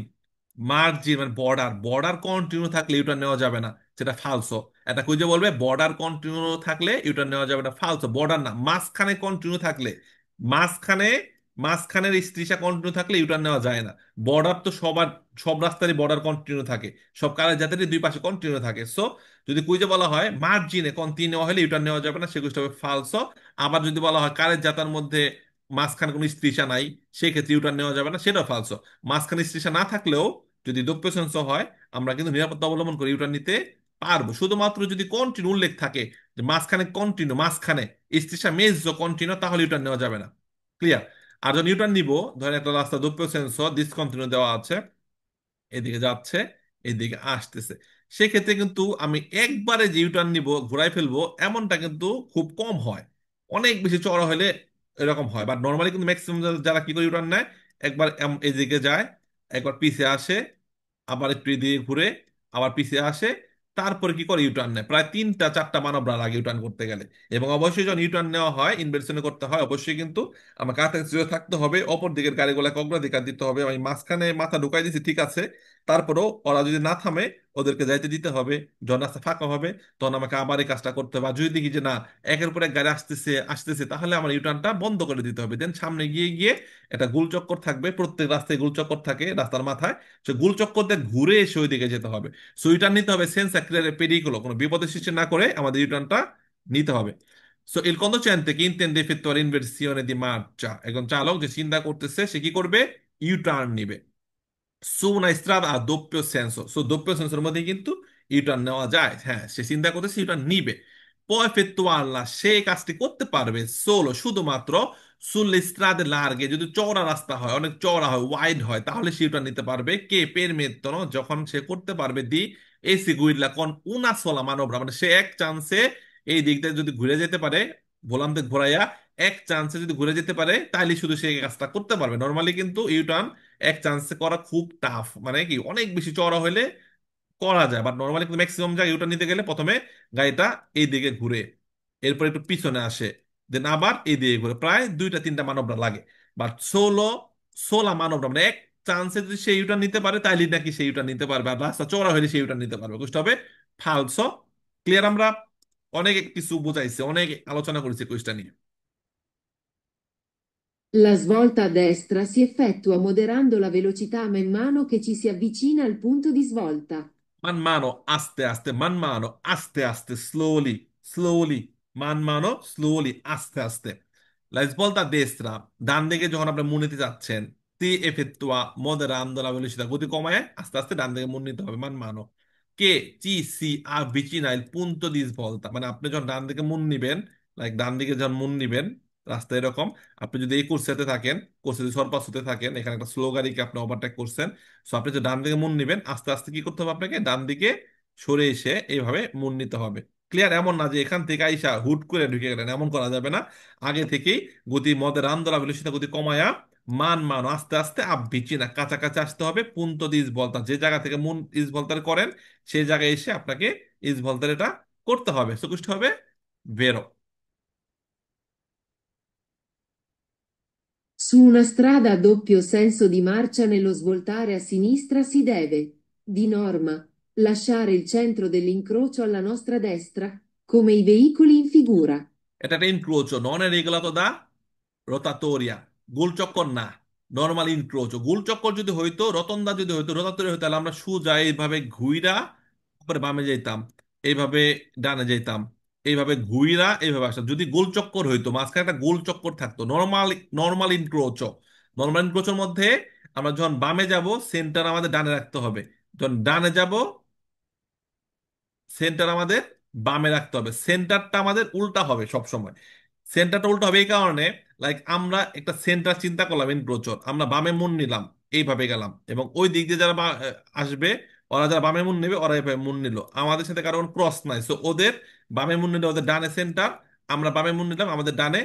মার্জিন মানে বর্ডার, বর্ডার কন্টিনিউ থাকলে ইউটার্ন নেওয়া যাবে না, সেটা ফালসো। এটা কই যে বলবে বর্ডার কন্টিনিউ থাকলে ইউটার্ন নেওয়া যাবে না, ফালসো। বর্ডার না, মাঝখানে কন্টিনিউ থাকলে, মাঝখানে, মাঝখানের স্ত্রীসা কন্টিনিউ থাকলে ইউটার্ন নেওয়া যায় না। বর্ডার তো সবার, সব রাস্তারই বর্ডার কন্টিনিউ থাকে, সব কালের জাতেরই দুই পাশে কন্টিনিউ থাকে। সো যদি কুইজে বলা হয় মার্জিনে কন্টিনিউ হলে ইউটার্ন নেওয়া যাবে না, সেগুলো হবে ফালসো। আবার যদি বলা হয় কারের জাতার মধ্যে মাঝখানে কোনো স্ত্রীসা নাই, সেক্ষেত্রে ইউটার্ন নেওয়া যাবে না, সেটাও ফালসো। মাঝখানে স্ত্রীসা না থাকলেও যদি দোপ্যসেন্স হয়, আমরা কিন্তু নিরাপত্তা অবলম্বন করে ইউটার্ন নিতে পারবো, শুধুমাত্র যদি কন্টিনিউ উল্লেখ থাকে যে মাঝখানে কন্টিনিউ, মাঝখানে স্ত্রীসা মেজো কন্টিনিউ, তাহলে ইউটার্ন নেওয়া যাবে না। ক্লিয়ার? আর যখন ইউটার্ন নিব, ধরেন একটা রাস্তা দোপ্যসেন্স ডিসকন্টিনিউ দেওয়া আছে, এদিকে যাচ্ছে, এদিকে আসতেছে, সেক্ষেত্রে কিন্তু আমি একবারে যে ইউটার্ন নিব, ঘুরাই ফেলবো, এমনটা কিন্তু খুব কম হয়। অনেক বেশি চড়া হলে এরকম হয়, বাট নর্মালি কিন্তু ম্যাক্সিমাম যারা কি করে ইউটার্ন নেয়, একবার এদিকে যায়, একবার পিছে আসে, আবার একটু এদিকে ঘুরে, আবার পিছে আসে, তারপরে কি করে ইউটার্ন নেয়। প্রায় 3টা 4টা মানবরা লাগে ইউটার্ন করতে গেলে। এবং অবশ্যই যখন ইউটার্ন নেওয়া হয়, ইনভেনশনে করতে হয়, অবশ্যই কিন্তু আমার কাছে থাকতে হবে, অপর দিকের গাড়িগুলোকে অগ্রাধিকার দিতে হবে। আমি মাঝখানে মাথা ঢুকাই দিচ্ছি ঠিক আছে, তারপরেও ওরা যদি না থামে, ওদেরকে যাইতে দিতে হবে। যখন রাস্তা ফাঁকা হবে তখন আমাকে আবার এই কাজটা করতে হবে। আর যদি দেখি যে না, একের পর এক গাড়ি আসতেছে আসতেছে, তাহলে আমার ইউটার্নটা বন্ধ করে দিতে হবে। দেন সামনে গিয়ে গিয়ে একটা গোল চক্কর থাকবে, প্রত্যেক রাস্তায় গোল চক্কর থাকে রাস্তার মাথায়। সে গোল চক্কর দিয়ে ঘুরে এসে ওইদিকে যেতে হবে। সো ইউটার্ন নিতে হবে সেন্স ক্রিয়ারে পেরিকুলো, কোনো বিপদের সৃষ্টি না করে আমাদের ইউটার্নটা নিতে হবে। So il conducente che intende effettuare inversione di marcia, এখন চালক যে চিন্তা করতেছে সে কি করবে, ইউটার্ন নিবে su una strada a doppio senso। So doppio sensoর মধ্যে কিন্তু ইউটার্ন নেওয়া যায়। হ্যাঁ, সে চিন্তা করতেছে ইউটার্ন নিবে। può effettuarla, সে এই কাজটি করতে পারবে solo, শুধুমাত্র sulle strade larghe, যদি চওড়া রাস্তা হয়, অনেক চওড়া হয়, ওয়াইড হয়, তাহলে সে ইউটার্ন নিতে পারবে। কে permettono, যখন সে করতে পারবে di eseguirla con una sola manovra, মানে সে এক চান্সে এই দিক দিয়ে যদি ঘুরে যেতে পারে, ভোলান্তে ঘোরাইয়া এক চান্সে যদি ঘুরে যেতে পারে, তাহলে শুধু সে এই কাজটা করতে পারবে। নর্মালি কিন্তু ইউটার্ন এক চান্সে করা খুব টাফ, মানে কি অনেক বেশি চওড়া হলে করা যায়, বাট নর্মালি কিন্তু ম্যাক্সিমাম জায়গায় ইউটার্ন নিতে গেলে প্রথমে গাড়িটা এই দিকে ঘুরে, এরপর একটু পিছনে আসে, দেন আবার এই দিকে ঘুরে, প্রায় দুইটা তিনটা মানবরা লাগে। বাট ষোলা মানবরা, মানে এক চান্সে যদি সেই ইউটার্ন নিতে পারে তাইলে নাকি সেই ইউটার্ন নিতে পারবে, আর রাস্তা চওড়া হলে সেই ইউটার্ন নিতে পারবে। বুঝতে হবে? ফালসো। ক্লিয়ার? আমরা অনেক কিছু বুঝাইছি, অনেক আলোচনা করেছি কুইজটা নিয়ে। La svolta a destra si effettua moderando la velocità man mano che ci si avvicina al punto di svolta. Man mano, aste aste, man mano, aste aste, slowly, slowly, man mano, slowly, aste aste। La svolta a destra, ডান দিকে যখন আপনি মুড় নিতে যাচ্ছেন, তি effettua moderando la velocità, গতি কমায় আস্তে আস্তে ডান দিকে মুড় নিতে হবে, মান মানো। কে ci si avvicina il punto di svolta, মানে আপনি যখন ডান দিকে মুড় নিবেন, লাইক ডান দিকে যখন মুড় নিবেন, রাস্তা এরকম, আপনি যদি এই কোর্সেতে থাকেন, কোর্সে যদি সরপাস হতে থাকেন, এখানে একটা স্লো গাড়িকে আপনি ওভারটেক করছেন, সো আপনি যে ডান দিকে মুন নিবেন, আস্তে আস্তে কি করতে হবে, আপনাকে ডান দিকে সরে এসে এইভাবে মুন নিতে হবে। ক্লিয়ার? এমন না যে এখান থেকে আইসা হুট করে ঢুকে গেলেন, এমন করা যাবে না। আগে থেকেই গতি মদের আন্দোলন বিলসিত গতি কমায়া মান আস্তে আস্তে আবভিচি না, কাছাকাছি আসতে হবে পুন্ত দি ইস বলতা, যে জায়গা থেকে মুন ইস বলতার করেন সেই জায়গায় এসে আপনাকে ইস বলতার এটা করতে হবে। সকুষ্ট হবে বেরো। Su una strada a doppio senso di marcia nello svoltare a sinistra si deve, di norma, lasciare il centro dell'incrocio alla nostra destra, come i veicoli in figura. এটা একটা ইনক্রোচো, নন রেগুলাতো দা রোতাটোরিয়া, গোল চক্কর না, নর্মাল ইনক্রোচো। গোল চক্কর যদি হইতো, রতনদা যদি হইতো, রোতাটোরিয়া হইতো, তাহলে আমরা সোজা এইভাবে ঘুইরা তারপরে বামে যাইতাম, এইভাবে ডানে যাইতাম, এইভাবে ঘুইরা এইভাবে আসতাম। যদি গোল চক্কর হইতো, মাঝখানে একটা গোল চক্কর থাকতো, নর্মাল নর্মাল ইনক্রোচো। নর্মাল ইনক্রোচোর মধ্যে আমরা যখন বামে যাব, সেন্টার আমাদের ডানে রাখতে হবে, যখন ডানে যাব সেন্টার আমাদের বামে রাখতে হবে। সেন্টারটা আমাদের উল্টা হবে সব সময়। সেন্টারটা উল্টা হবে এই কারণে, লাইক আমরা একটা সেন্টার চিন্তা করলাম এনক্রোচর, আমরা বামে মুন নিলাম, এইভাবে গেলাম, এবং ওই দিক দিয়ে যারা আসবে, ওরা যারা বামে মুন নেবে ওরা এইভাবে মুন নিল, আমাদের সাথে কারণ ক্রস নাই, সো ওদের বামে মুন নিলে ওদের ডানে সেন্টার, আমরা বামে মুন নিলাম আমাদের ডানে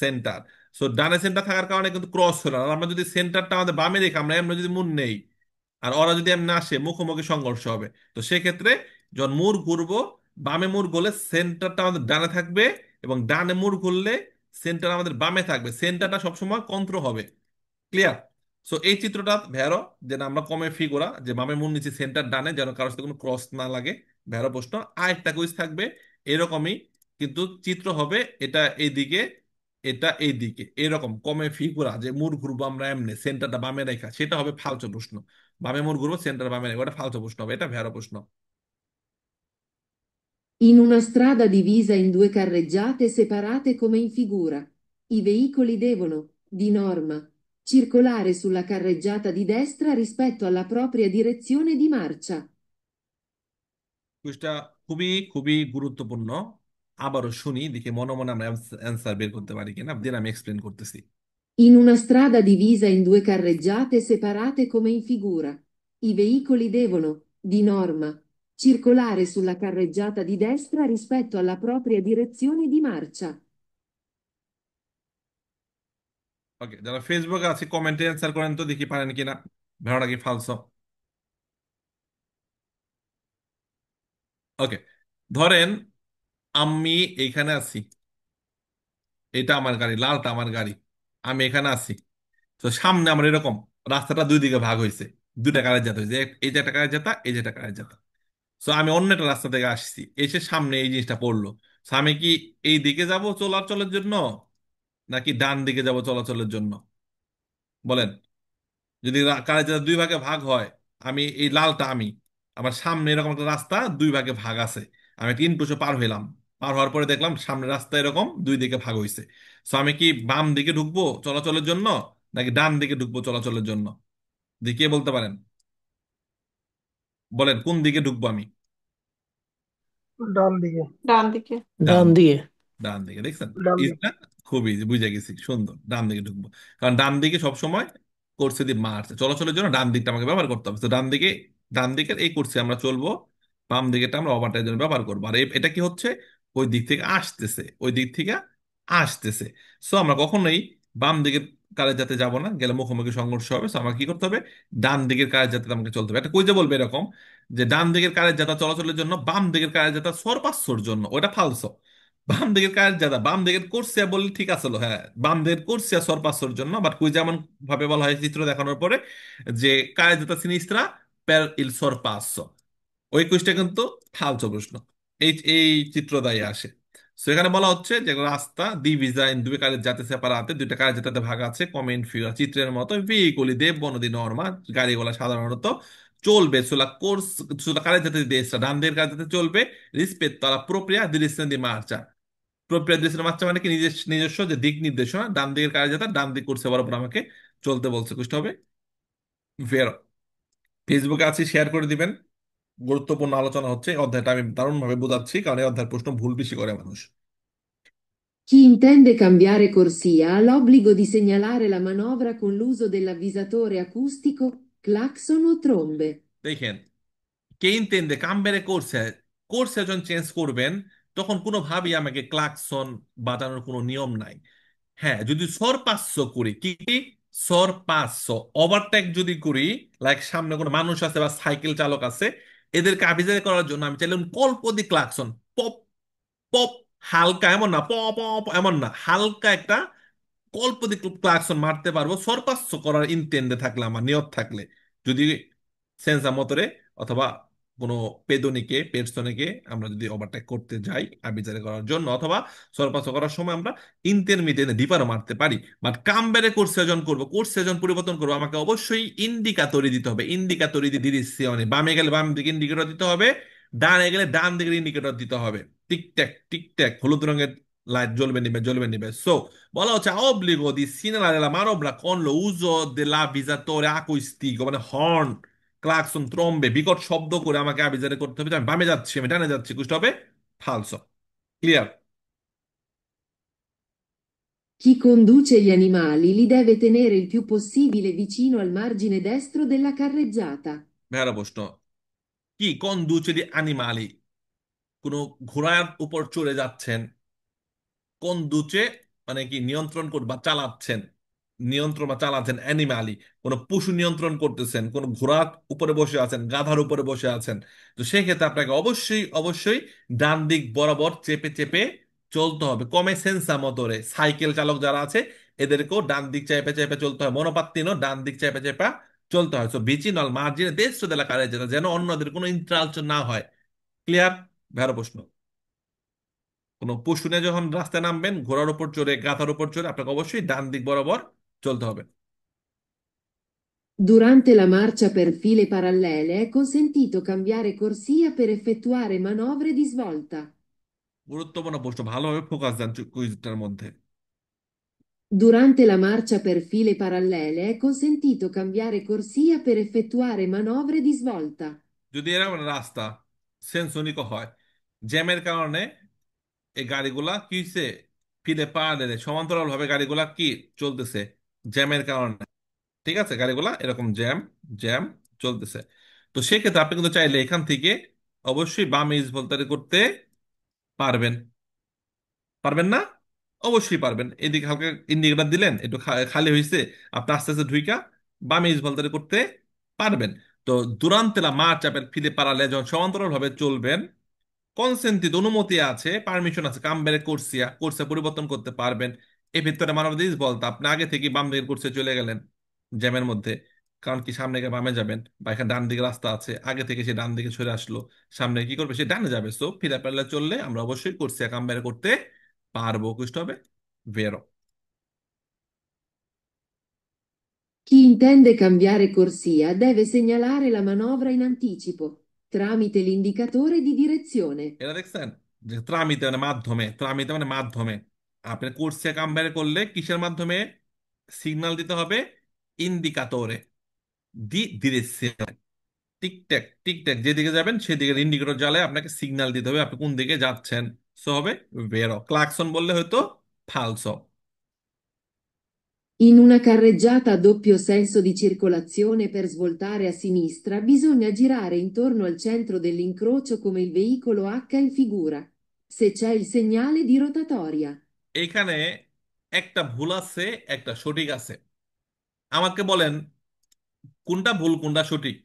সেন্টার। সো ডানে সেন্টার থাকার কারণে কিন্তু ক্রস হলো না। আর আমরা যদি সেন্টারটা আমাদের বামে রেখে আমরা এমনি যদি মুন নেই, আর ওরা যদি এমনি আসে, মুখোমুখি সংঘর্ষ হবে। তো সেক্ষেত্রে যখন মুড় ঘুরবো, বামে মুড় ঘুরলে সেন্টারটা আমাদের ডানে থাকবে, এবং ডানে মুড় ঘুরলে সেন্টার আমাদের বামে থাকবে, সেন্টারটা সবসময় কন্ট্রোল হবে। ক্লিয়ার? সো এই চিত্রটা ভেরো, যেন আমরা কমে ফিগুরা যে বামে মুড় নিচে সেন্টার ডানে, যেন কারোর সাথে কোনো ক্রস না লাগে। ভেরো প্রশ্ন। আর একটা কুইজ থাকবে এরকমই, কিন্তু চিত্র হবে এটা এইদিকে, এটা এইদিকে, এরকম কমে ফিগুরা যে মুড় ঘুরবো আমরা এমনি সেন্টারটা বামে রেখা, সেটা হবে ফালতু প্রশ্ন। বামে মুড় ঘুরবো সেন্টার বামে রেখা, ওটা ফালতু প্রশ্ন হবে, এটা ভেরো প্রশ্ন। In una strada divisa in due carreggiate separate come in figura, i veicoli devono, di norma, circolare sulla carreggiata di destra rispetto alla propria direzione di marcia. কুইজটা খুবই খুবই গুরুত্বপূর্ণ। আবারও শুনি, দেখি মনে মনে আমরা অ্যান্সার বের করতে পারি কিনা, দেন আমি এক্সপ্লেন করতেছি। In una strada divisa in due carreggiate separate come in figura, i veicoli devono, di norma, circolare sulla carreggiata di destra rispetto alla propria direzione di marcia. ওকে, যারা ফেসবুকে আছে কমেন্টে অ্যান্সার করেন তো, দেখি পারেন কিনা, ভেড়াটা কি ফালসো। ওকে, ধরেন আমি এইখানে আছি, এটা আমার গাড়ি, লালটা আমার গাড়ি, আমি এখানে আছি। তো সামনে আমার এরকম রাস্তাটা দুই দিকে ভাগ হয়েছে, দুইটা কারের জাত হয়েছে, এই যে একটা কারের জাতা, এই যে একটা কারের জাতা। সো আমি অন্য একটা রাস্তা থেকে আসছি, এসে সামনে এই জিনিসটা পড়লো। সো আমি কি এই দিকে যাব চলাচলের জন্য, নাকি ডান দিকে যাব চলাচলের জন্য? বলেন। যদি কারের যাত্রা দুই ভাগে ভাগ হয়, আমি এই লালটা আমি, আমার সামনে এরকম একটা রাস্তা দুই ভাগে ভাগ আছে, আমি 3 ক্রোশে পার হইলাম, পার হওয়ার পরে দেখলাম সামনে রাস্তা এরকম দুই দিকে ভাগ হইছে। সো আমি কি বাম দিকে ঢুকবো চলাচলের জন্য, নাকি ডান দিকে ঢুকবো চলাচলের জন্য? দিকে বলতে পারেন, বলেন কোন দিকে ঢুকবো আমি? ডান দিকে। ডান দিকে। ডান। ডান দিকে। ডান দিকে, দেখছেন? ডান ইজি দিকে। না? খুব ইজি, বুঝে গেছি, সুন্দর, ডান দিকে ঢুকবো। কারণ ডান দিকে সবসময় কোর্সে দিয়ে মারছে, চলাচলের জন্য ডান দিকটা আমাকে ব্যবহার করতে হবে। তো ডান দিকে, ডান দিকের এই কোর্সে আমরা চলবো, বাম দিকেটা আমরা ওভারটাইমের জন্য ব্যবহার করবো। আর এটা কি হচ্ছে, ওই দিক থেকে আসতেছে, ওই দিক থেকে আসতেছে। সো আমরা কখনোই বাম দিকের কারের যাতে যাব না, গেলে মুখোমুখি সংঘর্ষ হবে। সো আমাকে কি করতে হবে, ডান দিকের কারের যাতে আমাকে চলতে হবে। এটা কই যে বলবে এরকম যে ডান দিকের কারের যাত্রা চলাচলের জন্য, বাম দিকের কারের যাত্রা সরপাচ্যর জন্য, ওটা ফালসো। বাম দিকের কাজ যাদা, বাম দিকের কোর্সিয়া বললে ঠিক আছে, হ্যাঁ বাম দিকের কোর্সিয়া সরপাসর জন্য। বাট কুই যেমন ভাবে বলা হয় চিত্র দেখানোর পরে, যে কাজ যাতা সিনিস্ত্রা পের ইল সরপাসো, ওই কুইজটা কিন্তু ফালতু প্রশ্ন, এই চিত্র দ্বারা আসে। সেখানে বলা হচ্ছে যে রাস্তা ডিভিজা ইন দুই কারের জাতে সেপারাতে, দুইটা কারের জাতে ভাগ আছে, কমেন্ট ফিগার চিত্রের মতো, ভেহিকুলি দেব বনদি নর্মা, গাড়িগুলা সাধারণত চলবে সুলা কোর্স, সুলা কারের জাতে দেশটা ডান দিকের কারের জাতে চলবে, রিসপেক্ট তারা প্রক্রিয়া ডিরেকশন দি মার্চা। প্রক্রিয়া ডিরেকশন মার্চা মানে কি, নিজস্ব যে দিক নির্দেশনা, ডান দিকের কারের জাতে ডান দিক করছে বরাবর আমাকে চলতে বলছে, বুঝতে হবে। ভেরো, ফেসবুকে আছি, শেয়ার করে দিবেন। গুরুত্বপূর্ণ আলোচনা হচ্ছে, এই অধ্যায়টা আমি দারুণভাবে বোঝাচ্ছি, কারণ এই অধ্যায়ের প্রশ্ন ভুল বেশি করে মানুষ। Chi intende cambiare corsia ha l'obbligo di segnalare la manovra con l'uso dell'avvisatore acustico, clacson o trombe. দেখেন, কেইন তেন্দে কামবেরে করছে, করছে যখন চেঞ্জ করবেন, তখন কোনোভাবেই আমাকে ক্লাকসন বাজানোর কোনো নিয়ম নাই। হ্যাঁ, যদি সরপাচ্য করি, কি কি সরপাচ্য, ওভারটেক যদি করি, লাইক সামনে কোনো মানুষ আছে বা সাইকেল চালক আছে, এদেরকে আবিষ্কার করার জন্য আমি চাইলাম কল্প দি ক্লাকসন, পপ পপ, হালকা, এমন না প প প, এমন না, হালকা একটা অল্প দিকে ক্লাকসন মারতে পারবো, সর্পাস্ব করার ইন্টেন্ডে থাকলে, আমার নিয়ত থাকলে। যদি সেন্সা মোটরে অথবা কোনো পেদনিকে পেটসনিকে আমরা যদি ওভারটেক করতে যাই আবিচারে করার জন্য, অথবা সর্পাস্ব করার সময় আমরা ইন্টারমিডিয়েট ডিপারও মারতে পারি। বাট কামবেরে কোর্স সেজন করবো, কোর্স সেজন পরিবর্তন করবো, আমাকে অবশ্যই ইন্ডিকাতরি দিতে হবে। ইন্ডিকাতরি দি ডিরেকশনে, বামে গেলে বাম দিকে ইন্ডিকেটর দিতে হবে, ডানে গেলে ডান দিকে ইন্ডিকেটর দিতে হবে। টিকট্যাক টিকট্যাক, হলুদ রঙের লাইট জ্বলবে নিবে, জ্বলবে নিবে। সো বলা হচ্ছে obbligo di segnalare la manovra con l'uso dell'avvisatore acustico, মানে হর্ন, ক্লাকসন, ট্রম্বে, বিকট শব্দ করে আমাকে আবিজারে করতে হবে যে আমি বামে যাচ্ছি, আমি ডানে যাচ্ছি, বুঝতে হবে। ফালসো। Clear? Chi conduce gli animali li deve tenere il più possibile vicino al margine destro della carreggiata. ভেড়া প্রশ্ন, কি কোন দুচেরি অ্যানিমালি, কোনো ঘোড়ার উপর চড়ে যাচ্ছেন, কোন দুচে মানে কি নিয়ন্ত্রণ কর বা চালাচ্ছেন, নিয়ন্ত্রণ বা চালাচ্ছেন অ্যানিমালি, কোন পশু নিয়ন্ত্রণ করতেছেন, কোন ঘোড়ার উপরে বসে আছেন, গাধার উপরে বসে আছেন, তো সেই ক্ষেত্রে আপনাকে অবশ্যই অবশ্যই ডান দিক বরাবর চেপে চেপে চলতে হবে। কমে সেন্সা মতরে সাইকেল চালক যারা আছে, এদেরকেও ডান দিক চেপে চেপে চলতে হয়, মনোপাত্তিনও ডান দিক চেপে চেপে চলতে হয়। তো বিচিনল মার্জিনে দেশ দেলা কারে যেটা, যেন অন্যদের কোনো ইন্টারাকশন না হয়। ক্লিয়ার? ভেড়া প্রশ্ন, কোনো পশু নিয়ে যখন রাস্তায় নামবেন, ঘোড়ার উপর চড়ে, গাধার উপর চড়ে, আপনাকে অবশ্যই ডান দিক বরাবর চলতে হবে। Durante la marcia per file parallele è consentito cambiare corsia per effettuare manovre di svolta. গুরুত্বপূর্ণ প্রশ্ন, ভালোভাবে ফোকাস দেন কুইজটার মধ্যে। Durante la marcia per file parallele è consentito cambiare corsia per effettuare manovre di svolta. যদি এরকম রাস্তা সেন্সনিক হয়, জ্যামের কারণে এই গাড়িগুলা কি হচ্ছে, ফিলে পা দিলে সমান্তরাল ভাবে গাড়িগুলা কি চলতেছে, জ্যামের কারণে। ঠিক আছে, গাড়িগুলা এরকম জ্যাম জ্যাম চলতেছে। তো সেক্ষেত্রে আপনি কিন্তু চাইলে এখান থেকে অবশ্যই বামে ইস ভোল্টারি করতে পারবেন। পারবেন না? অবশ্যই পারবেন। এদিকে হালকা ইন্ডিকেটর দিলেন, একটু খালি হয়েছে, আপনি আস্তে আস্তে ঢুইকা বামে ইস ভোল্টারি করতে পারবেন। তো দুরান্তেলা মা চাপের ফিরে পারালে যখন সমান্তরাল ভাবে চলবেন, কনসেন্টিত অনুমতি আছে, পারমিশন আছে, কামবেরে কোর্সিয়া, কোর্সিয়া পরিবর্তন করতে পারবেন। এর ভিতরে মানব দিস বলতে আপনি আগে থেকে বাম দিকের কোর্সে চলে গেলেন জ্যামের মধ্যে, কারণ কি সামনে গিয়ে বামে যাবেন, বা এখানে ডান দিকে রাস্তা আছে, আগে থেকে সে ডান দিকে সরে আসলো, সামনে কি করবে, সে ডানে যাবে। সো ফিরা প্যারালাল চললে আমরা অবশ্যই কোর্সিয়া কাম্বারে করতে পারবো। কুষ্ট হবে ভেরো। Chi intende cambiare corsia deve segnalare la manovra in anticipo tramite l'indicatore di direzione. এটা দেখছেন যে ত্রামিতে মানে মাধ্যমে, ত্রামিতে মানে মাধ্যমে। আপনি কোর্সিয়া কাম্বারে করলে কিসের মাধ্যমে সিগন্যাল দিতে হবে? ইন্ডিকাতরে দি ডিরেকশন। টিকট্যাক টিকট্যাক যেদিকে যাবেন সেদিকে ইন্ডিকেটর জ্বালে আপনাকে সিগন্যাল দিতে হবে আপনি কোন দিকে যাচ্ছেন। সো হবে ভেরো। ক্লাকসন বললে হয়তো ফালসো। In una carreggiata a doppio senso di circolazione per svoltare a sinistra bisogna girare intorno al centro dell'incrocio come il veicolo H in figura, se c'è il segnale di rotatoria. এইখানে একটা ভুল আছে, একটা সঠিক আছে। আমাকে বলেন কোনটা ভুল কোনটা সঠিক?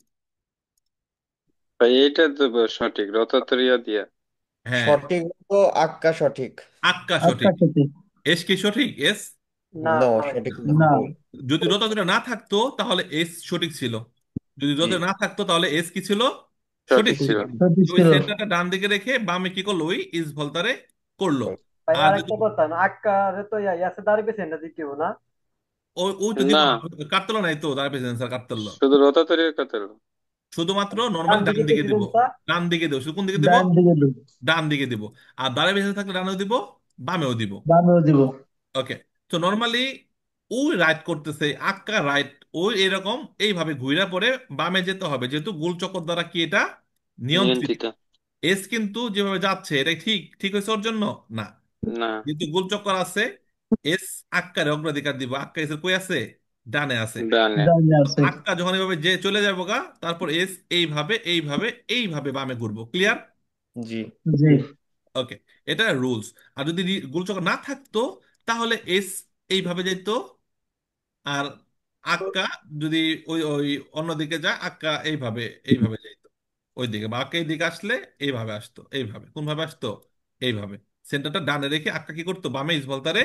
ভাই এইটা তো সঠিক, রতাতরিয়া দিয়া। হ্যাঁ, সঠিক তো আক্কা সঠিক। আক্কা আচ্ছা সঠিক। সঠিক। এস কি সঠিক? এস না নো, ভাই, সঠিক না। না, ভুল। যদি রতাদুরা না থাকতো তাহলে এস সঠিক ছিল, যদি জি, রতাদুরা না থাকতো তাহলে এস কি ছিল? সঠিক সঠিক ছিল। ছিল। সঠিক তো ওই ছিল। সেন্টারটা ডান দিকে রেখে বামে কি করলো, ওই ইস ভলতারে করলো। ভাই আর যদি আরেকটা কথা না, আক্কারে তো ইয়াসে দাঁড়িয়ে না দ্বিতীয় না। ওই ওই তো দিব না, না, কাটতলো নাই তো, তার পেছনে স্যার কাটতলো। শুধু রতাতরিয়া কথা। শুধুমাত্র ডান নর্মালি ডান দিকে দিকে বেশি দিব। কোনটা? ডান দিকে দেবো, শুধু কোন দিকে দিব? ডান দিকে দিব, ডান দিকে দিব। আর দাঁড়ায় বেঁচে থাকলে ডানেও দিব, বামেও দিব। বামেও দিব। ওকে। তো নর্মালি ওই রাইট করতেছে, আক্কা রাইট, ওই এরকম এইভাবে ঘুরে পড়ে বামে যেতে হবে, যেহেতু গোল চক্কর দ্বারা কি এটা নিয়ন্ত্রিত। নিয়ন্ত্রিত। এস কিন্তু যেভাবে যাচ্ছে এটা ঠিক ঠিক হয়েছে ওর জন্য না, না। যেহেতু গোল চক্কর আছে, এস আক্কারে অগ্রাধিকার দিব। আক্কা এসের কই আছে? ডানে আছে। ডানে। তো ডানে আছে। আক্কা যখন এভাবে যে চলে যাবো গা, তারপর এস এইভাবে এইভাবে এইভাবে বামে ঘুরবো। ক্লিয়ার? জি। জি। ওকে, এটা রুলস। আর যদি গোলচক্কর না থাকতো তাহলে এস এইভাবে যেত, আর আক্কা যদি ওই ওই অন্যদিকে যায়, আক্কা এইভাবে এইভাবে যাইতো ওই দিকে, বা আক্কা এইদিকে আসলে এইভাবে আসতো। এইভাবে কোন ভাবে আসতো? এইভাবে। সেন্টারটা ডানে রেখে আক্কা কি করতো, বামে ইস বলতারে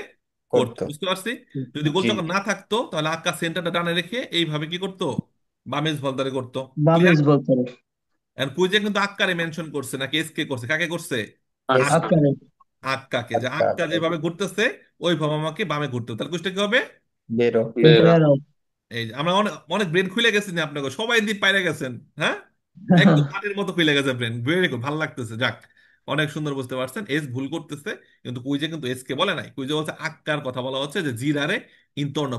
করতো। করতো। বুঝতে পারছি? যদি জি। গোলচক্কর না থাকতো তাহলে আক্কা সেন্টারটা ডানে রেখে এইভাবে কি করতো, বামে ইস বলতারে করতো। বামে ক্লিয়ার? বলতে হবে। এন্ড কুইজে কিন্তু আক্কারে মেনশন করছে নাকি এস কে করছে, কাকে করছে? আচ্ছা। আক্কা। আকারে। আক্কাকে, যে আক্কা আক্কা আক্কা। যেভাবে ঘুরতেছে ওইভাবে আমাকে বামে ঘুরতে হবে। তাহলে কুইজটা কি হবে? বেরো। বেরো। বেরো। এই যে আমরা অনেক অনেক ব্রেন খুলে গেছি না আপনাকে, সবাই দিয়ে পাইরে গেছেন। হ্যাঁ, একদম পানির মতো খুলে গেছে ব্রেন। ভেরি গুড, ভালো লাগতেছে। যাক, অনেক সুন্দর বুঝতে পারছেন। এস ভুল করতেছে, কিন্তু কুইজে কিন্তু এস কে বলে নাই। কুইজে বলছে আক্কার কথা বলা হচ্ছে, যে জিরারে ইন্টর্ন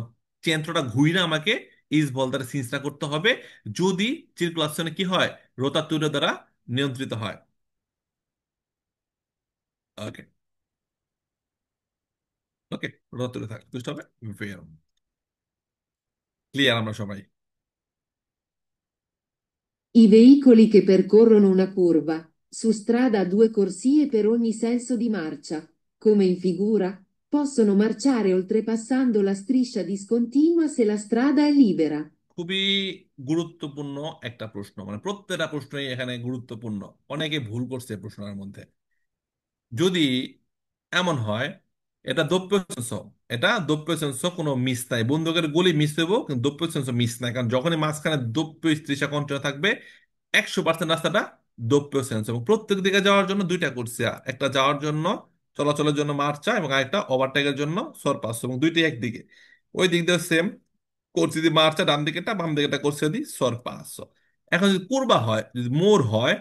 চেন্ত্রটা ঘুরে আমাকে ইস বল দ্বারা সিন্সটা করতে হবে, যদি সার্কুলেশনে কি হয়, রোতাতুরে দ্বারা নিয়ন্ত্রিত হয়। ওকে। ওকে, রোতাতুরে থাকে বুঝতে হবে। ক্লিয়ার আমরা সবাই? I veicoli che percorrono una curva, su strada a due corsie per ogni senso di marcia, come in figura, possono marciare oltrepassando la striscia discontinua se la strada è libera. খুবই গুরুত্বপূর্ণ একটা প্রশ্ন, মানে প্রত্যেকটা প্রশ্নই এখানে গুরুত্বপূর্ণ। অনেকে ভুল করছে প্রশ্নের মধ্যে। যদি এমন হয়, এটা দোপ্য সেন্স, এটা দোপ্য সেন্স, কোনো মিস নাই। বন্দুকের গুলি মিস হইব, কিন্তু দোপ্য সেন্স মিস নাই, কারণ যখনই মাঝখানে দোপ্য স্ত্রীসা কন্টিনিউ থাকবে 100% রাস্তাটা দোপ্য সেন্স। এবং প্রত্যেক দিকে যাওয়ার জন্য দুইটা করছে, একটা যাওয়ার জন্য চলাচলের জন্য মার্চা, এবং আরেকটা ওভারটেকের জন্য সরপাস, এবং দুইটাই একদিকে। ওই দিক দিয়ে সেম করছি, যদি মার্চা ডান দিকেটা, বাম দিকেটা করছে দি সরপাস। এখন যদি কুরবা হয়, যদি মোড় হয়,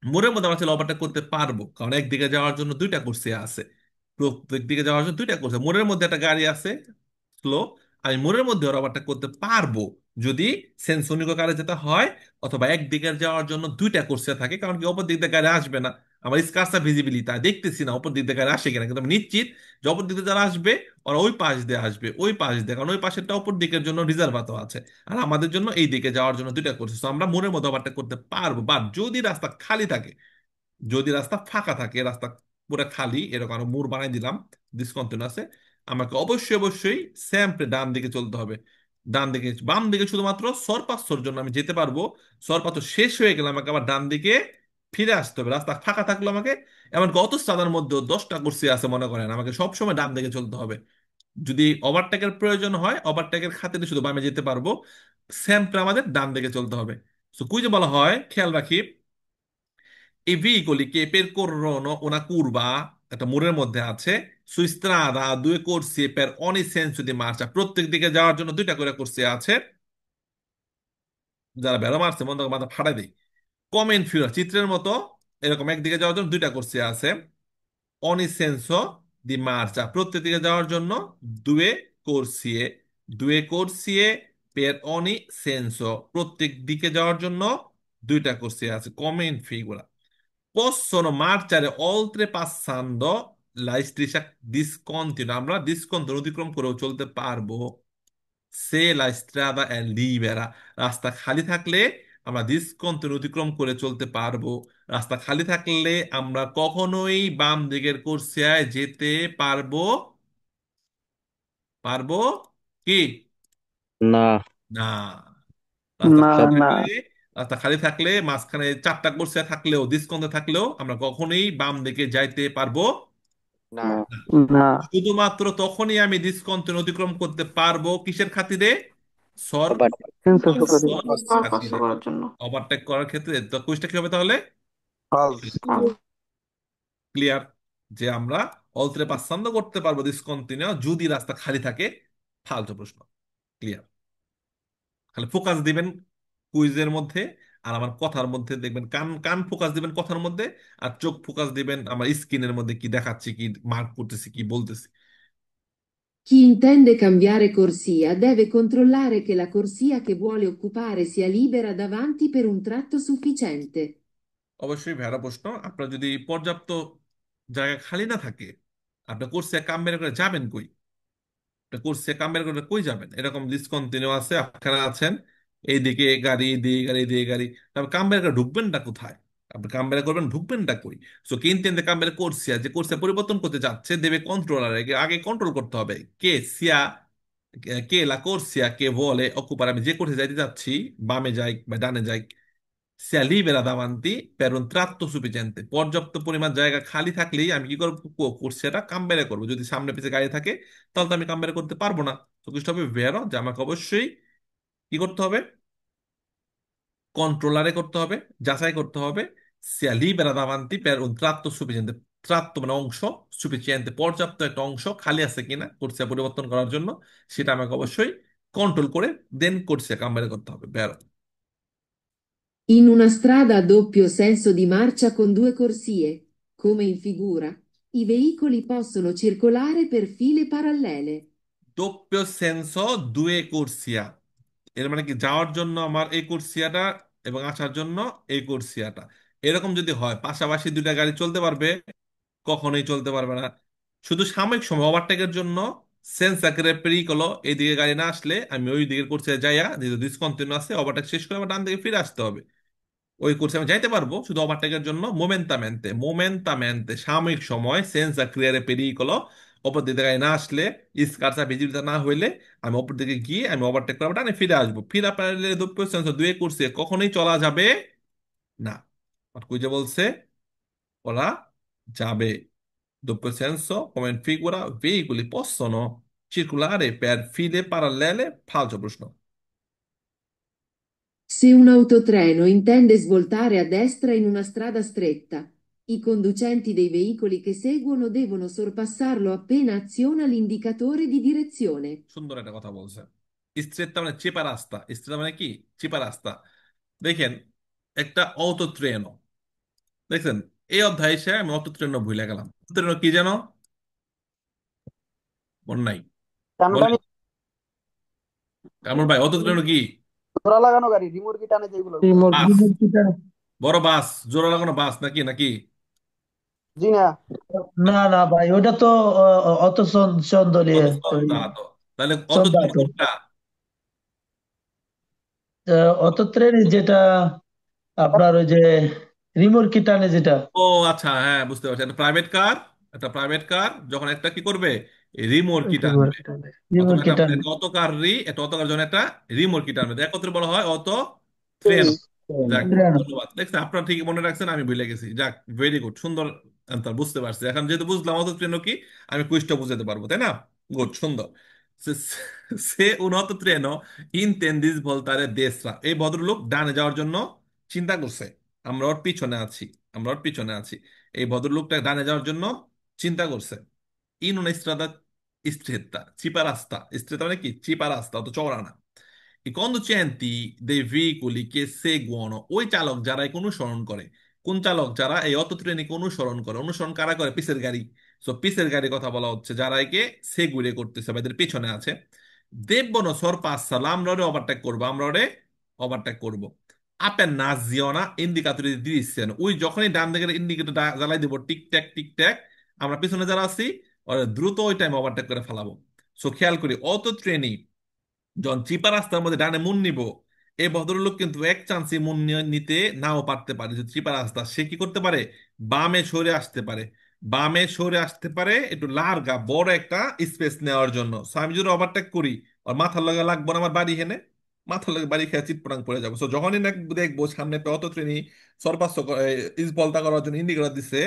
মোড়ের মধ্যে আমরা চাইলে ওভারটেক করতে পারবো, কারণ একদিকে যাওয়ার জন্য দুইটা কোর্সে আছে। প্রত্যেক দিকে যাওয়ার জন্য দুইটা কোর্সে, মোড়ের মধ্যে একটা গাড়ি আছে স্লো, আমি মোড়ের মধ্যে ওর ওভারটেক করতে পারবো যদি সেন্সনিক কারে যেতে হয়, অথবা একদিকে যাওয়ার জন্য দুইটা কোর্সে থাকে। কারণ কি, অপর দিক দিয়ে গাড়ি আসবে না, আমার স্কার্সটা ভিজিবিলিটি দেখতেছি না অপর দিক দিয়ে গাড়ি আসে কিনা, কিন্তু আমি নিশ্চিত যে অপর দিকে যারা আসবে ওরা ওই পাশ দিয়ে আসবে, ওই পাশ দিয়ে, কারণ ওই পাশেরটা অপর দিকের জন্য রিজার্ভ আছে। আর আমাদের জন্য এই দিকে যাওয়ার জন্য দুইটা কোর্স, তো আমরা মোড়ের মধ্যে ওভারটেক করতে পারবো। বাট যদি রাস্তা খালি থাকে, যদি রাস্তা ফাঁকা থাকে, রাস্তা পুরো খালি, এরকম আরো মোড় বানাই দিলাম ডিসকন্টিনিউয়াসে, আমাকে অবশ্যই অবশ্যই স্যাম্পে ডান দিকে চলতে হবে। ডান দিকে, বাম দিকে শুধুমাত্র সরপাচ্ছর জন্য আমি যেতে পারবো। সরপাচ্ছ শেষ হয়ে গেলে আমাকে আবার ডান দিকে ফিরে আসতে হবে। রাস্তা ফাঁকা থাকলে আমাকে, এমনকি অত সাদার মধ্যেও 10টা কুর্সি আছে মনে করেন, আমাকে সবসময় ডান দিকে চলতে হবে। যদি ওভারটেকের প্রয়োজন হয়, ওভারটেকের খাতিরে শুধু বামে যেতে পারবো। sempre আমাদের ডান দিকে চলতে হবে। সো কুইজে বলা হয়, খেয়াল রাখি, এই veicoli che percorrono una curva, একটা মোড়ের মধ্যে আছে, su strada ha due corsie per ogni senso di marcia, প্রত্যেক দিকে যাওয়ার জন্য দুইটা করে কোর্সি আছে। যারা বেরো মারছে মন মাথা ফাটাই দেয়। কমেন্ট ফিউর চিত্রের মতো এরকম একদিকে যাওয়ার জন্য দুইটা কোর্সি আছে। ogni senso di marcia, প্রত্যেক দিকে যাওয়ার জন্য দুয়ে corsie, due corsie per ogni senso, প্রত্যেক দিকে যাওয়ার জন্য দুইটা কোর্সি আছে। কমেন্ট ফিগুরা possono marciare oltrepassando la striscia discontinua, আমরা ডিসকন্টিনিউ অতিক্রম করেও চলতে পারবো। সে la strada è libera, রাস্তা খালি থাকলে আমরা ডিসকন্টিনিউ অতিক্রম করে চলতে পারবো। রাস্তা খালি থাকলে আমরা কখনোই বাম দিকের কোর্সিয়ায় যেতে পারবো পারবো কি না। না। রাস্তা না খালি না থাকলে রাস্তা খালি থাকলে মাঝখানে চারটা কোর্সিয়া থাকলেও ডিসকন্টে থাকলেও আমরা কখনোই বাম দিকে যাইতে পারবো না। না। না। শুধুমাত্র তখনই আমি ডিসকন্টিনিউ অতিক্রম করতে পারবো কিসের খাতিরে? সর আবার সেন্সর শব্দ পাঁচশো খাতিরে। করার জন্য। ওভারটেক করার ক্ষেত্রে তো কুইজটা কি হবে তাহলে? ফলস। ক্লিয়ার যে আমরা অলত্রে পাসান্দ করতে পারবো ডিসকন্টিনিউ যদি রাস্তা খালি থাকে। ফালতু প্রশ্ন। ক্লিয়ার। খালি ফোকাস দিবেন কুইজের মধ্যে, আর আমার কথার মধ্যে দেখবেন, কান কান ফোকাস দিবেন কথার মধ্যে, আর চোখ ফোকাস দিবেন আমার স্ক্রিনের মধ্যে কি দেখাচ্ছি, কি মার্ক করতেছি, কি বলতেছি। Chi intende cambiare corsia deve controllare che la corsia che vuole occupare sia libera davanti per un tratto sufficiente. অবশ্যই ভেড়া প্রশ্ন। আপনার যদি পর্যাপ্ত জায়গা খালি না থাকে, আপনি কোর্সে কাম বের করে যাবেন কই? কোর্সে কাম বের করে কই যাবেন? এরকম ডিসকন্টিনিউ আছে, আপনারা আছেন, এইদিকে গাড়ি, এইদিকে গাড়ি, এইদিকে গাড়ি, তারপর কাম বের করে ঢুকবেনটা কোথায়? আপনি কাম বের করবেন, ঢুকবেনটা কই? সো কিনতে কাম বের করছে, যে কোর্সে পরিবর্তন করতে যাচ্ছে, দেবে কন্ট্রোলার, আগে কন্ট্রোল করতে হবে কে সিয়া, কে লা কোর্সিয়া কে বলে অকুপার, আমি যে কোর্সে যাইতে যাচ্ছি, বামে যাই বা ডানে যাই, sia libera davanti per un tratto sufficiente, পর্যাপ্ত পরিমাণ জায়গা খালি থাকলেই আমি কি করবো? কোর্সিয়াটা কামবেরে করবো। যদি সামনে পিছে গাড়ি থাকে তাহলে তো আমি কামবেরে করতে পারবো না। তো কিছু হবে ভেরো, যে আমাকে অবশ্যই কি করতে হবে? কন্ট্রোলারে করতে হবে, যাচাই করতে হবে। sia libera davanti per un tratto sufficiente, ট্রাত্ত মানে অংশ, সুফিসিয়েন্ট পর্যাপ্ত একটা অংশ খালি আছে কিনা কোর্সিয়া পরিবর্তন করার জন্য, সেটা আমাকে অবশ্যই কন্ট্রোল করে দেন কোর্সিয়া কামবেরে করতে হবে। বেরো। In una strada a doppio senso di marcia con due corsie, come in figura, i veicoli possono circolare per file parallele. doppio senso due corsia, এর মানে কি যাওয়ার জন্য আমার এই কোর্সিয়াটা এবং আসার জন্য এই কোর্সিয়াটা, এরকম যদি হয় পাশাপাশি দুইটা গাড়ি চলতে পারবে? কখনোই চলতে পারবে না। শুধু সাময়িক সময় ওভারটেকের জন্য সেন্স আকারে পেরিকলো, এইদিকে গাড়ি না আসলে আমি ওই দিকের কোর্সে যাইয়া, যেহেতু ডিসকন্টিনিউ আছে, ওভারটেক শেষ করে আমার ডান দিকে ফিরে আসতে হবে। ওই কোর্সে আমি যাইতে পারবো শুধু ওভারটেকের জন্য মোমেন্টামেন্তে সাময়িক সময় সেন্সা ক্রিয়ারে পেরিকলো, অপর দিকে গাড়ি না আসলে, স্কার্সা ভিজিবিলিটি না হইলে আমি অপর দিকে গিয়ে আমি ওভারটেক করবো, আমি ফিরে আসবো। ফিরা পারলে দুটো সেন্সর দুয়ে কোর্সে কখনোই চলা যাবে না। আর কুইজে বলছে ওরা যাবে। Doppio senso, come in figura, veicoli possono circolare per file parallele? Falso প্রশ্ন। Se un autotreno intende svoltare a destra in una strada stretta, i conducenti dei veicoli che seguono devono sorpassarlo appena aziona l'indicatore di direzione. সুন্দর একটা কথা বলছে। স্ট্রেটটা মানে চেপা রাস্তা, straight মানে কি চেপা রাস্তা। দেখেন একটা অটো ট্রেন, দেখছেন এই অধ্যায়ে এসে আমি অটো ট্রেন ভুলে গেলাম। ট্রেন কি যেন মনে নাই, বলে টানাটানি কামরুল ভাই, অটো ট্রেন কি? জোড়া লাগানো গাড়ি, রিমোট টানে যেগুলো ওগুলো। রিমোট বাস, রিমোট কিটা। বড় বাস, জোড়া লাগানো বাস নাকি নাকি? জি না। না না ভাই, ওটা তো অত চন্দলিয়ে অটো ওই তা তো, তাহলে অটো ট্রেন চন্দাতে কোনটা? অত ট্রেন যেটা আপনার ওই যে রিমোট কি টানে যেটা। ও আচ্ছা, হ্যাঁ বুঝতে পারছি, একটা প্রাইভেট কার যখন একটা কি করবে, রিমোট কি টানবে, রিমোট অথবা কি টানে। একটা অটোকার জন্য একটা রিমোট কি টানবে, একত্রে বলা হয় অটো ট্রেন। যাক, ট্রেন। ধন্যবাদ। দেখছেন আপনারা ঠিকই মনে রাখছেন, আমি ভুলে গেছি। যাক, ভেরি গুড, সুন্দর অ্যান্সার, বুঝতে পারছি। এখন যেহেতু বুঝলাম অটো ট্রেনও কি, আমি কুইজটা বুঝাতে পারবো, তাই না? গুড, সুন্দর। Se, se un otto treno intende voltare a destra, এই ভদ্রলোক ডানে যাওয়ার জন্য চিন্তা করছে, আমরা ওর পিছনে আছি, আমরা ওর পিছনে আছি, এই ভদ্রলোকটা ডানে যাওয়ার জন্য চিন্তা করছে। in una strada stretta, চিপা রাস্তা, stretta মানে কি, চিপা রাস্তা, অত চওড়া না। I conducenti dei veicoli che seguono, ওই চালক যারা একে অনুসরণ করে, কোন চালক, যারা এই অটো ট্রেনকে অনুসরণ করে, অনুসরণ কারা করে, পিসের গাড়ি। সো পিসের গাড়ির কথা বলা হচ্ছে, যারা একে সেগুরে করতেছে বা এদের পিছনে আছে। দেববন sorpassarlo, আমরা ওরে ওভারটেক করবো, আমরা ওরে ওভারটেক করবো। appena aziona indicatori di direzione, ওই যখনই ডান দিকের ইন্ডিকেটর জ্বালাই দেবো, টিক ট্যাক টিক ট্যাক, আমরা পিছনে যারা আছি ওরা দ্রুত ওই টাইম ওভারটেক করে ফেলাবো। সো খেয়াল করি, অটো ট্রেনই যখন চিপা রাস্তার মধ্যে ডানে মুন নিব, এই ভদ্রলোক কিন্তু এক চান্সে নিতে নাও পারতে পারে। যে চিপা রাস্তা, সে কি করতে পারে, বামে সরে আসতে পারে, বামে সরে আসতে পারে একটু লার্গা বড় একটা স্পেস নেওয়ার জন্য। সো আমি যদি ওভারটেক করি, আর মাথার লগে লাগবো না আমার বাড়ি হেনে, মাথার লগে বাড়ি খেয়ে চিটপটাং পড়ে যাবো। সো যখনই দেখবো সামনে একটা অটো ট্রেনই সরপাচ্য ইসবলতা করার জন্য ইন্ডিকেটর দিছে,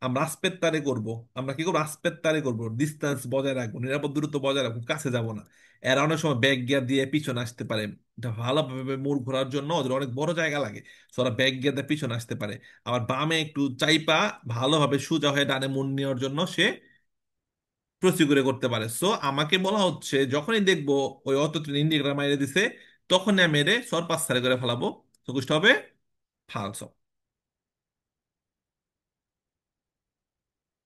আমরা আসপেত্তারে করব। আমরা কি করবো, আসপেত্তারে করবো, ডিস্টেন্স বজায় রাখবো, নিরাপদ দূরত্ব বজায় রাখবো, কাছে যাব না। এরা অনেক সময় ব্যাক গিয়ার দিয়ে পিছনে আসতে পারে, এটা ভালোভাবে মোড় ঘোরার জন্য ওদের অনেক বড় জায়গা লাগে। সো ওরা ব্যাক গিয়ার দিয়ে পিছনে আসতে পারে। আবার বামে একটু চাইপা ভালোভাবে সোজা হয়ে ডানে মোড় নেওয়ার জন্য সে প্রসিকিউর করতে পারে। সো আমাকে বলা হচ্ছে, যখনই দেখবো ওই অটো ইন্ডিকেটর মাইরে দিছে, তখনই আমি এর সর পাঁচ সারে করে ফেলাবো। তো কুষ্ট হবে ফালসো।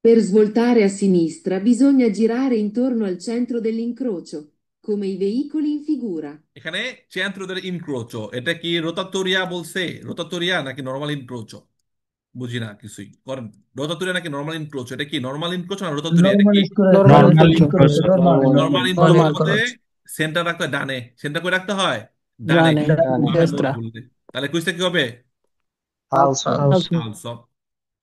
Per svoltare a sinistra bisogna girare intorno al centro dell'incrocio, come i veicoli in figura. এখানে চেন্ত্রদের ইনক্রোচো, এটা কি রোতাটোরিয়া বলছে, রোতাটোরিয়া নাকি নর্মাল ইনক্রোচো, বুঝি না কিছুই করেন। রোতাটোরিয়া নাকি নর্মাল ইনক্রোচো, এটা কি নর্মাল ইনক্রোচো না রোতাটোরিয়া, এটা কি? নর্মাল করে normal normal encroach. Encroach. Normal normal ইনক্রোচের করা মধ্যে হচ্ছে। সেন্টার রাখতে হয় ডানে, সেন্টার করে রাখতে হয় ডানে, ডানে ডানে। বামে মোড় ডেস্ত্রা ঘুরলে। তাহলে কুইজটা কি হবে, ফালসো। ফালসো। ফালসো।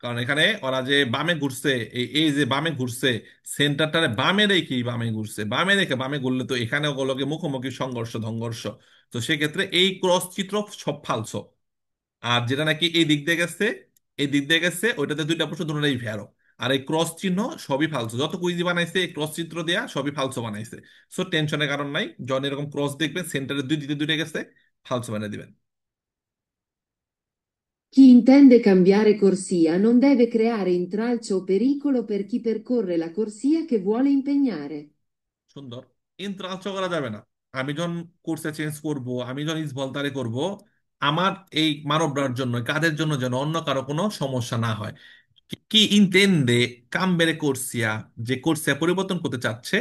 কারণ এখানে ওরা যে বামে ঘুরছে, এই এই যে বামে ঘুরছে, সেন্টারটারে বামে রেখে বামে ঘুরছে, বামে রেখে বামে ঘুরলে তো এখানে ওগুলোকে মুখোমুখি সংঘর্ষ সংঘর্ষ। তো সেক্ষেত্রে এই ক্রস চিত্র সব ফালসো। আর যেটা নাকি এই দিক দিয়ে গেছে, এই দিক দিয়ে গেছে, ওইটাতে দুইটা প্রশ্ন, দুটোটাই ভ্যারো। আর এই ক্রস চিহ্ন সবই ফালসো, যত কুইজি বানাইছে এই ক্রস চিত্র দেয়া সবই ফালসো বানাইছে। সো টেনশনের কারণ নাই, যখন এরকম ক্রস দেখবেন সেন্টারে দুই দিকে দুইটা গেছে, ফালসো বানিয়ে দিবেন। Chi intende cambiare corsia non deve creare intralcio o pericolo per chi percorre la corsia che vuole impegnare. সুন্দর। ইন্ত্রাস্ট করা যাবে না। আমি যখন কোর্সে চেঞ্জ করব, আমি যখন ইসবলতারে করব, আমার এই মানবরার জন্য, কাজের জন্য যেন অন্য কারো কোনো সমস্যা না হয়। কি ইন্টেন্ডে কাম্বেরে কোর্সিয়া, যে কোর্সিয়া পরিবর্তন করতে চাচ্ছে,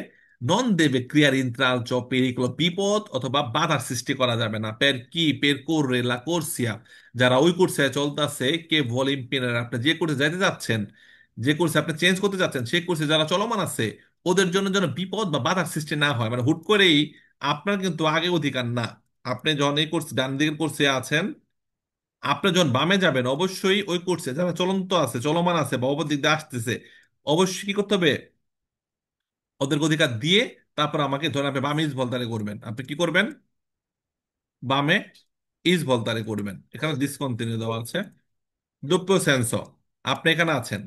নন দেবে ক্রিয়ার ইন্ত্রালচ পেরিকল, বিপদ অথবা বাধার সৃষ্টি করা যাবে না। পের কি পের কোর্রে লা কোর্সিয়া, যারা ওই কোর্সে চলতেছে, কে ভলিম পেনের, আপনি যে কোর্সে যাইতে যাচ্ছেন, যে কোর্সে আপনি চেঞ্জ করতে যাচ্ছেন, সেই কোর্সে যারা চলমান আছে, ওদের জন্য যেন বিপদ বা বাধার সৃষ্টি না হয়। মানে হুট করেই আপনার কিন্তু আগে অধিকার না। আপনি যখন এই কোর্স ডান দিকের কোর্সে আছেন, আপনি যখন বামে যাবেন, অবশ্যই ওই কোর্সে যারা চলন্ত আছে, চলমান আছে বা অপর দিক দিয়ে আসতেছে, অবশ্যই কি করতে হবে, ওদেরকে অধিকার দিয়ে তারপর আমাকে ধরেন আপনি বামে ইস ভলতারে করবেন, আপনি কি করবেন, বামে ইস ভলতারে করবেন। এখানে ডিসকন্টিনিউ দেওয়া আছে, doppio senso, আপনি এখানে আছেন,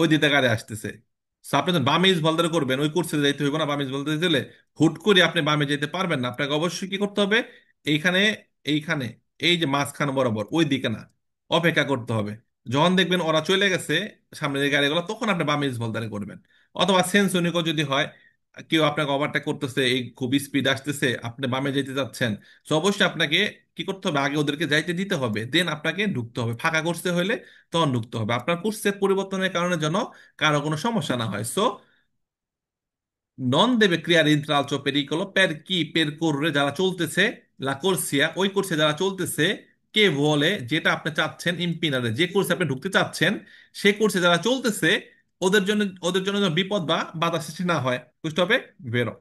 ওই দিতে গাড়ি আসতেছে। So, আপনি যখন বামে ইস ভলতারে করবেন, ওই কোর্সে যাইতে হইব না, বামে ইস ভলতারে দিলে হুট করে আপনি বামে যেতে পারবেন না। আপনাকে অবশ্যই কি করতে হবে, এইখানে, এইখানে, এই যে মাঝখানে বরাবর ওই দিকে না, অপেক্ষা করতে হবে। যখন দেখবেন ওরা চলে গেছে সামনে যে গাড়িগুলো, তখন আপনি বামে ইস ভলতারে করবেন। অথবা সেন্সনিকও যদি হয়, কেউ আপনাকে ওভারটেক করতেছে, এই খুব স্পিড আসতেছে, আপনি বামে যেতে যাচ্ছেন, তো অবশ্যই আপনাকে কি করতে হবে, আগে ওদেরকে যাইতে দিতে হবে, দেন আপনাকে ঢুকতে হবে। ফাঁকা করতে হলে তখন ঢুকতে হবে, আপনার কোর্সের পরিবর্তনের কারণে যেন কারো কোনো সমস্যা না হয়। সো নন দেবে ক্রিয়ার ইন্ট্রালচো পেরিকলো পের কি পের কররে, যারা চলতেছে, লা কোর্সিয়া ওই কোর্সে যারা চলতেছে, কে বলে, যেটা আপনি চাচ্ছেন ইম্পিনারে, যে কোর্সে আপনি ঢুকতে চাচ্ছেন, সেই কোর্সে যারা চলতেছে, ওদের জন্য যেন বিপদ বা বাধা সৃষ্টি না হয়। বুঝতে হবে, বেরো।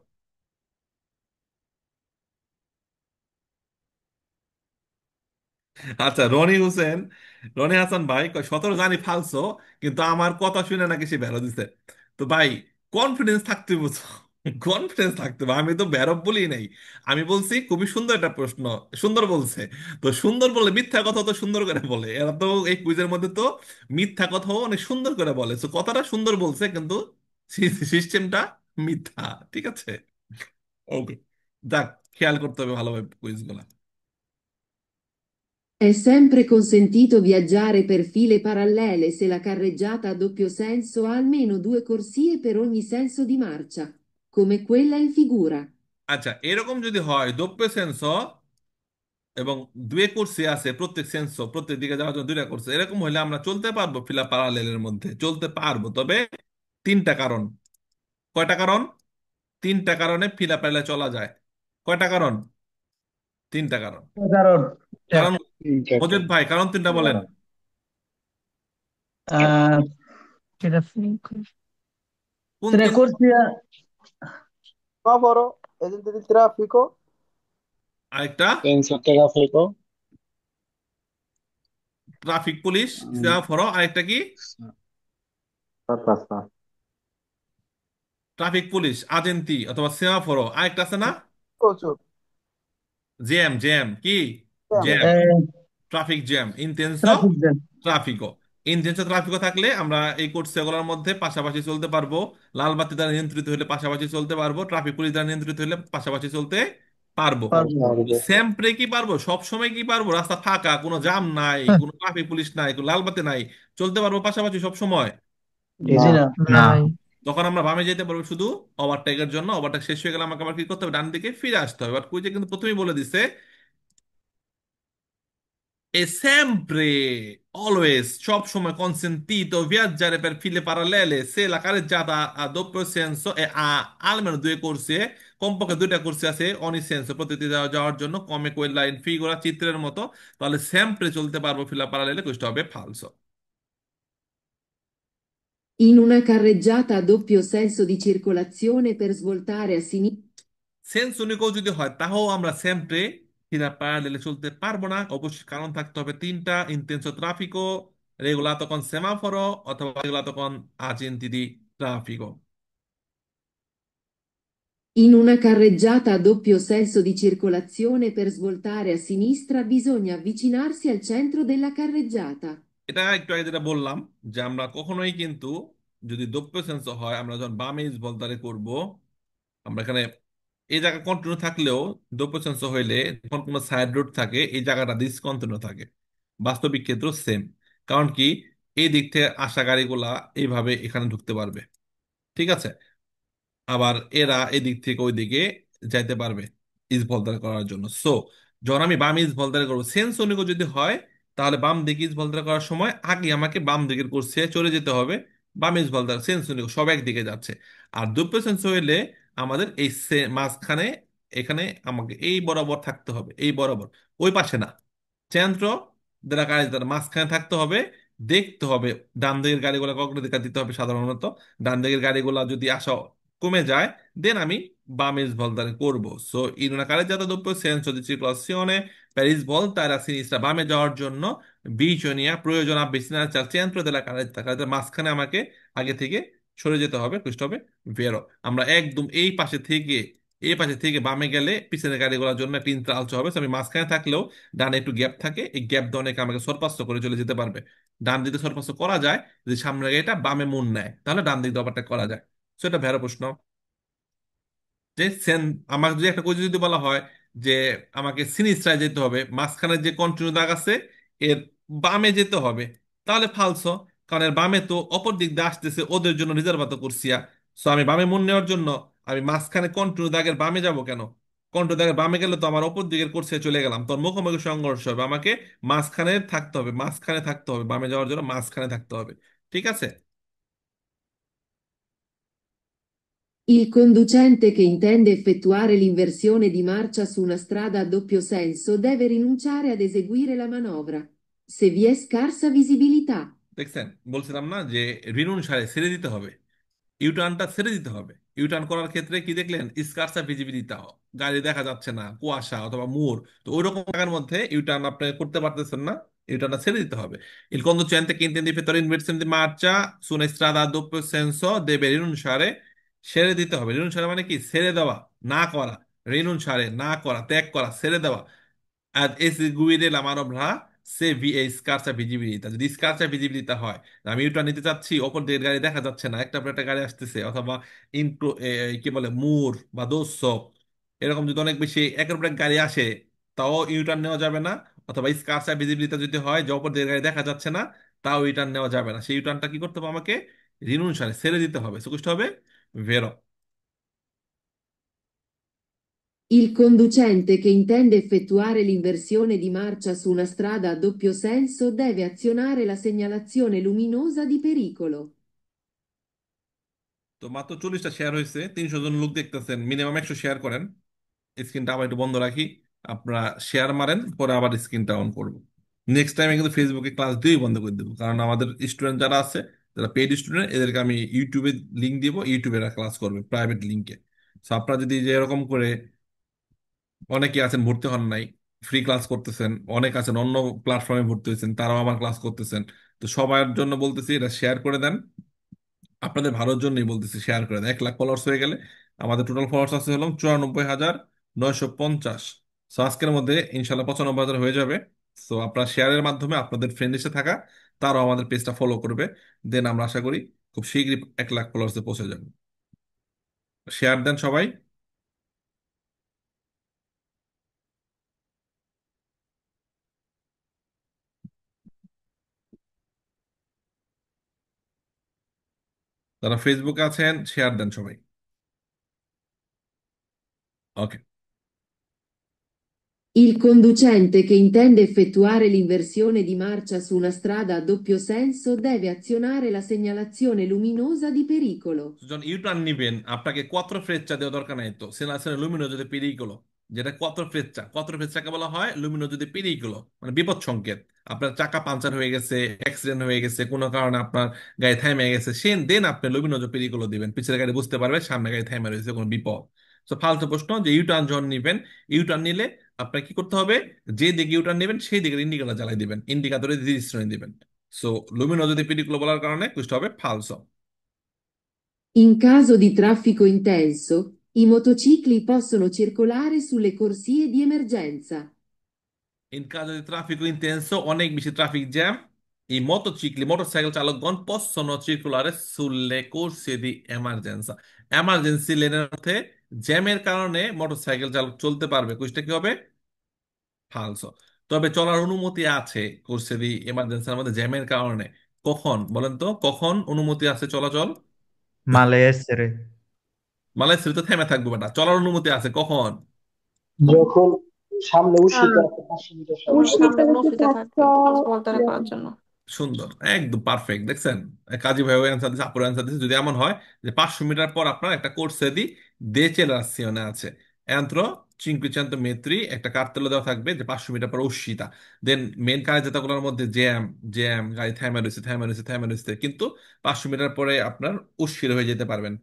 আচ্ছা, রনি হোসেন, রনি হাসান ভাই কয় 17 জানি ফালসো, কিন্তু আমার কথা শুনে নাকি সে বেরো দিছে। তো ভাই, কনফিডেন্স থাকতে বুঝছো, কনফিডেন্স থাকতে হবে। আমি তো বেরব বলি নাই, আমি বলছি খুবই সুন্দর একটা প্রশ্ন, সুন্দর বলছে। তো সুন্দর বলে মিথ্যা কথা তো সুন্দর করে বলে, এরা তো এই কুইজের মধ্যে তো মিথ্যা কথাও অনেক সুন্দর করে বলে। তো কথাটা সুন্দর বলছে, কিন্তু সিস্টেমটা মিথ্যা। ঠিক আছে। ওকে, যাক, খেয়াল করতে হবে ভালোভাবে কুইজগুলা। È sempre consentito viaggiare per file parallele se la carreggiata a doppio senso ha almeno due corsie per ogni senso di marcia, come quella in figura. আচ্ছা, এরকম যদি হয় দোপ্য সেন্স এবং দুয়ে কোর্সে আছে, প্রত্যেক সেন্স প্রত্যেক দিকে যাওয়ার জন্য দুইটা কোর্সে, এরকম হলে আমরা চলতে পারবো ফিলা প্যারালেলের মধ্যে, চলতে পারবো, তবে তিনটা কারণ। কয়টা কারণ? তিনটা কারণে ফিলা প্যারালে চলা যায়। কয়টা কারণ? তিনটা কারণ। কারণ কারণ, ঠিক মজিদ ভাই, কারণ তিনটা বলেন। আহ কোন তিন? Trecorsia, Semaforo, agente di traffico, আরেকটা? Penso traffico. Traffic police, semaphore, আরেকটা কি? Passa. ট্রাফিক পুলিশ, আজেন্তি অথবা সেমাফোর, আরেকটা আছে না? প্রচুর জ্যাম, জ্যাম কি? Jam. Jam, eh, traffic jam, ইনটেনসো traffic jam. ট্রাফিকও। ইনটেনসো ট্রাফিকও থাকলে আমরা এই কোর্সগুলোর মধ্যে পাশাপাশি চলতে পারবো। লাল বাতি দ্বারা নিয়ন্ত্রিত হলে পাশাপাশি চলতে পারবো, ট্রাফিক পুলিশ দ্বারা নিয়ন্ত্রিত হলে পাশাপাশি চলতে পারবো। পারবো। স্যাম্পরে কি পারবো? সব সময় কি পারবো? রাস্তা ফাঁকা, কোনো জাম নাই, কোনো ট্রাফিক পুলিশ নাই, কোনো লাল বাতি নাই, চলতে পারবো পাশাপাশি সব সময়? জি না। না। তখন আমরা বামে যেতে পারবো শুধু ওভারটেকের জন্য। ওভারটেক শেষ হয়ে গেলে আমাকে আবার কি করতে হবে? ডান দিকে ফিরে আসতে হবে। বাট কুইজে কিন্তু প্রথমেই বলে দিছে è sempre, always, সব সময় consentito viaggiare per file parallele se la carreggiata a doppio senso e ha almeno due corsie, কমপক্ষে দুইটা কোর্সে আছে অনি সেন্স প্রতিটি যাওয়ার জন্য, কমে কোয়েল লাইন ফিগুরা চিত্রের মতো, তাহলে sempre চলতে পারবো ফিলা প্যারালেলে, কোষ্টা হবে ফালসো। In una carreggiata a doppio senso di circolazione per svoltare a sinistra. সেন্স উনিকও যদি হয় তাও আমরা sempre ফিলা প্যারালেলে চলতে পারবো না। অবশ্যই কারণ থাকতে হবে তিনটা: ইনটেনসো ট্রাফিকো, রেগুলাতো con semaforo অথবা রেগুলাতো con agenti di traffico। In una carreggiata a doppio senso di circolazione per svoltare a sinistra bisogna avvicinarsi al centro della carreggiata. এটা একটু আগে যেটা বললাম, যে আমরা কখনোই কিন্তু যদি দোপ্য সেন্স হয়, আমরা যখন বামে ইস বলতারে করব, আমরা এখানে এই জায়গা কন্টিনিউ থাকলেও দোপ্য সেন্স হইলে যখন কোনো সাইড রোড থাকে এই জায়গাটা ডিসকন্টিনিউ থাকে। বাস্তবিক ক্ষেত্র সেম। কারণ কি, এই দিক থেকে আসা গাড়িগুলা এইভাবে এখানে ঢুকতে পারবে, ঠিক আছে? আবার এরা এদিক থেকে ওই দিকে যাইতে পারবে ইস ভলতার করার জন্য। সো যখন আমি বাম ইস ভলতার করবো, সেন্স অনুকূল যদি হয়, তাহলে বাম দিকে ইস ভলতার করার সময় আগে আমাকে বাম দিকের কোর্সে চলে যেতে হবে। বাম ইস ভলতার সেন্স অনুকূল সব একদিকে যাচ্ছে। আর দুপ্প সেন্স হইলে আমাদের এই মাঝখানে, এখানে আমাকে এই বরাবর থাকতে হবে, এই বরাবর, ওই পাশে না। চেন্দ্র দ্বারা কাজ দ্বারা মাঝখানে থাকতে হবে। দেখতে হবে ডান দিকের গাড়িগুলো অগ্রাধিকার দিতে হবে সাধারণত। ডান দিকের গাড়িগুলা যদি আসা কমে যায়, দেন আমি বামে svoltare করব। So in una carreggiata doppio senso di circolazione per svoltare a sinistra, বামে যাওয়ার জন্য প্রয়োজন avvicinarsi al centro della carreggiata, carreggiata মাঝখানে আমাকে আগে থেকে সরে যেতে হবে, বুঝতে হবে ভেরো। আমরা একদম এই পাশে থেকে বামে গেলে পিছনের গাড়িগুলোর জন্য একটা ইন্টারালস হবে। So আমি মাঝখানে থাকলেও ডানে একটু গ্যাপ থাকে, এই গ্যাপ দিয়ে অনেকে আমাকে সরপাস্ত করে চলে যেতে পারবে। ডান দিকে সরপাস্ত করা যায় যদি সামনের গাড়িটা বামে মুন নেয়, তাহলে ডান দিক দিয়ে ওভারটেক করা যায়। সেটা ভেরো প্রশ্ন। যে সেন, আমার যদি একটা কোচ যদি বলা হয় যে আমাকে সিনিস্ট্রায় যেতে হবে, মাঝখানে যে কন্টিনিউ দাগ আছে এর বামে যেতে হবে, তাহলে ফালসো। কারণ এর বামে তো অপর দিক দিয়ে আসতেছে, ওদের জন্য রিজার্ভ করছিয়া। সো আমি বামে মন নেওয়ার জন্য আমি মাঝখানে কন্টিনিউ দাগের বামে যাব কেন? কন্টিনিউ দাগের বামে গেলে তো আমার অপর দিকের কোর্সে চলে গেলাম, তোর মুখোমুখি সংঘর্ষ হবে। আমাকে মাঝখানে থাকতে হবে, মাঝখানে থাকতে হবে, বামে যাওয়ার জন্য মাঝখানে থাকতে হবে। ঠিক আছে? Il conducente che intende effettuare l'inversione di marcia su una strada a doppio senso deve rinunciare ad eseguire la manovra. Se vi è scarsa visibilità. দেখছেন, বলছিলাম না যে ঋণ সারে ছেড়ে দিতে হবে, ইউটার্নটা ছেড়ে দিতে হবে। ইউটার্ন করার ক্ষেত্রে কি দেখলেন? স্কার্সা ভিজিবিলিটি, গাড়ি দেখা যাচ্ছে না, কুয়াশা অথবা মুর, তো ওইরকম জায়গার মধ্যে ইউটার্ন আপনি করতে পারতেছেন না, ইউটার্নটা ছেড়ে দিতে হবে। Il conducente che intende effettuare l'inversione di marcia su una strada a doppio senso deve rinunciare, ছেড়ে দিতে হবে। রিনুnciare মানে কি? ছেড়ে দেওয়া, না করা। রিনুnciare না করা, ত্যাগ করা, ছেড়ে দেওয়া। ad eseguire la manovra se vi è scarsa visibilità, যদি স্কার্সা ভিজিবিলিটি হয়, আমি ইউটার্ন নিতে চাচ্ছি, অপর দিকের গাড়ি দেখা যাচ্ছে না, একটা পর একটা গাড়ি আসতেছে, অথবা ইনক্লু কি বলে মুর বা দোসো, এরকম যদি অনেক বেশি একের পর এক গাড়ি আসে, তাও ইউটার্ন নেওয়া যাবে না। অথবা স্কার্স ভিজিবিলিটি যদি হয় যে অপর দিকের গাড়ি দেখা যাচ্ছে না, তাও ইউটার্ন নেওয়া যাবে না। সেই ইউটার্নটা কি করতে হবে? আমাকে রিনুনসারে ছেড়ে দিতে হবে, সুকুষ্ট হবে ভেরো। Il conducente che intende effettuare l'inversione di marcia su una strada a doppio senso deve azionare la segnalazione luminosa di pericolo. তো মাত্র 40টা শেয়ার হয়েছে, 300 জন লোক দেখতেছেন, মিনিমাম 100 শেয়ার করেন। স্ক্রিনটা আবার একটু বন্ধ রাখি, আপনারা শেয়ার মারেন, পরে আবার স্ক্রিনটা অন করবো। নেক্সট টাইমে কিন্তু ফেসবুকে ক্লাস দিয়ে বন্ধ করে দেবো, কারণ আমাদের স্টুডেন্ট যারা আছে, যারা পেইড স্টুডেন্ট, এদেরকে আমি ইউটিউবে লিঙ্ক দিব, ইউটিউবে এরা ক্লাস করবে প্রাইভেট লিঙ্কে। সো আপনারা যদি যে এরকম করে, অনেকে আছেন ভর্তি হন নাই, ফ্রি ক্লাস করতেছেন, অনেক আছেন অন্য প্ল্যাটফর্মে ভর্তি হয়েছেন, তারাও আমার ক্লাস করতেছেন। তো সবার জন্য বলতেছি এটা শেয়ার করে দেন, আপনাদের ভালোর জন্যই বলতেছি, শেয়ার করে দেন। 1 লাখ ফলোয়ার্স হয়ে গেলে, আমাদের টোটাল ফলোয়ার্স আছে হলো 94,950। সো আজকের মধ্যে ইনশাল্লাহ 95,000 হয়ে যাবে। সো আপনার শেয়ারের মাধ্যমে আপনাদের ফ্রেন্ড লিস্টে থাকা তারাও আমাদের পেজটা ফলো করবে। দেন আমরা আশা করি খুব শীঘ্রই 1 লাখ ফলোয়ার্সে পৌঁছে যাবে। শেয়ার দেন সবাই। যারা ফেসবুকে আছেন শেয়ার দেন সবাই। ওকে। Il conducente che intende effettuare l'inversione di marcia su una strada a doppio senso deve azionare la segnalazione luminosa di pericolo. যখন ইউটার্ন নিবেন, আপনাকে কোয়াত্রো ফ্রেচ্চা দেওয়া দরকার নাই তো, সেনাসেনা লুমিনোজো দে পেরিকোলো, যেটা কোয়াত্রো ফ্রেচ্চাকে বলা হয় লুমিনোজো দে পেরিকোলো, মানে বিপদ সংকেত। আপনার চাকা পাঞ্চার হয়ে গেছে, অ্যাক্সিডেন্ট হয়ে গেছে, কোনো কারণে আপনার গাড়ি থাইমে গেছে, সে দেন আপনি লুমিনোজো পেরিকোলো দিবেন, পিছের গাড়ি বুঝতে পারবে সামনে গাড়ি থাইমে রয়েছে, কোনো বিপদ। তো ফালতু প্রশ্ন যে ইউটার্ন যখন নিবেন, ইউটার্ন নিলে আপনার কি করতে হবে? যে দিকে ইউটার্ন নেবেন সেই দিকে ইন্ডিকেটর জ্বালাই দিবেন, ইন্ডিকেটরে দৃষ্টি দিবেন। সো লুমিনোজো দে পেরিকোলো বলার কারণে কুষ্ট হবে ফালসো। In caso di traffico intenso, i motocicli possono circolare sulle corsie di emergenza. ইন কাজে ট্রাফিক ইন্টেন্সো, অনেক বেশি ট্রাফিক জ্যাম, এই মোটরসাইকেল চালকগণ possono circolare sulle corsie di emergenza। Emergency লেনের মধ্যে জ্যামের কারণে মোটরসাইকেল চালক চলতে পারবে, কুইজটা কি হবে? ফালসো। তবে চলার অনুমতি আছে কোর্সে দি এমার্জেন্সির মধ্যে জ্যামের কারণে। কখন বলেন তো, কখন অনুমতি আছে চলাচল? malessere, মালয়েশিয়া তো থেমে থাকবে বেটা, চলার অনুমতি আছে কখন? যখন সামনে উষিত হ্যাঁ, আছে 500 মিটার তোমার সামনে। সামনে কোনো অসুবিধা থাকবে চলাচল করার জন্য। সুন্দর, একদম পারফেক্ট, দেখছেন? কাজী ভাই অ্যান্সার দিচ্ছে, আপুর অ্যান্সার দিচ্ছে। যদি এমন হয় যে 500 মিটার পর আপনার একটা কোর্সে দি ডেচেলাসিওনে আছে, এন্ত্র চিনকুইচেন্তো মেত্রি, একটা কার্তেলে দেওয়া থাকবে যে 500 মিটার পর উশিতা। দেন মেন কাজ যেটাগুলোর মধ্যে জ্যাম, গাড়ি থাইমা রয়েছে, কিন্তু 500 মিটার পরে আপনার উশির হয়ে যেতে পারবেন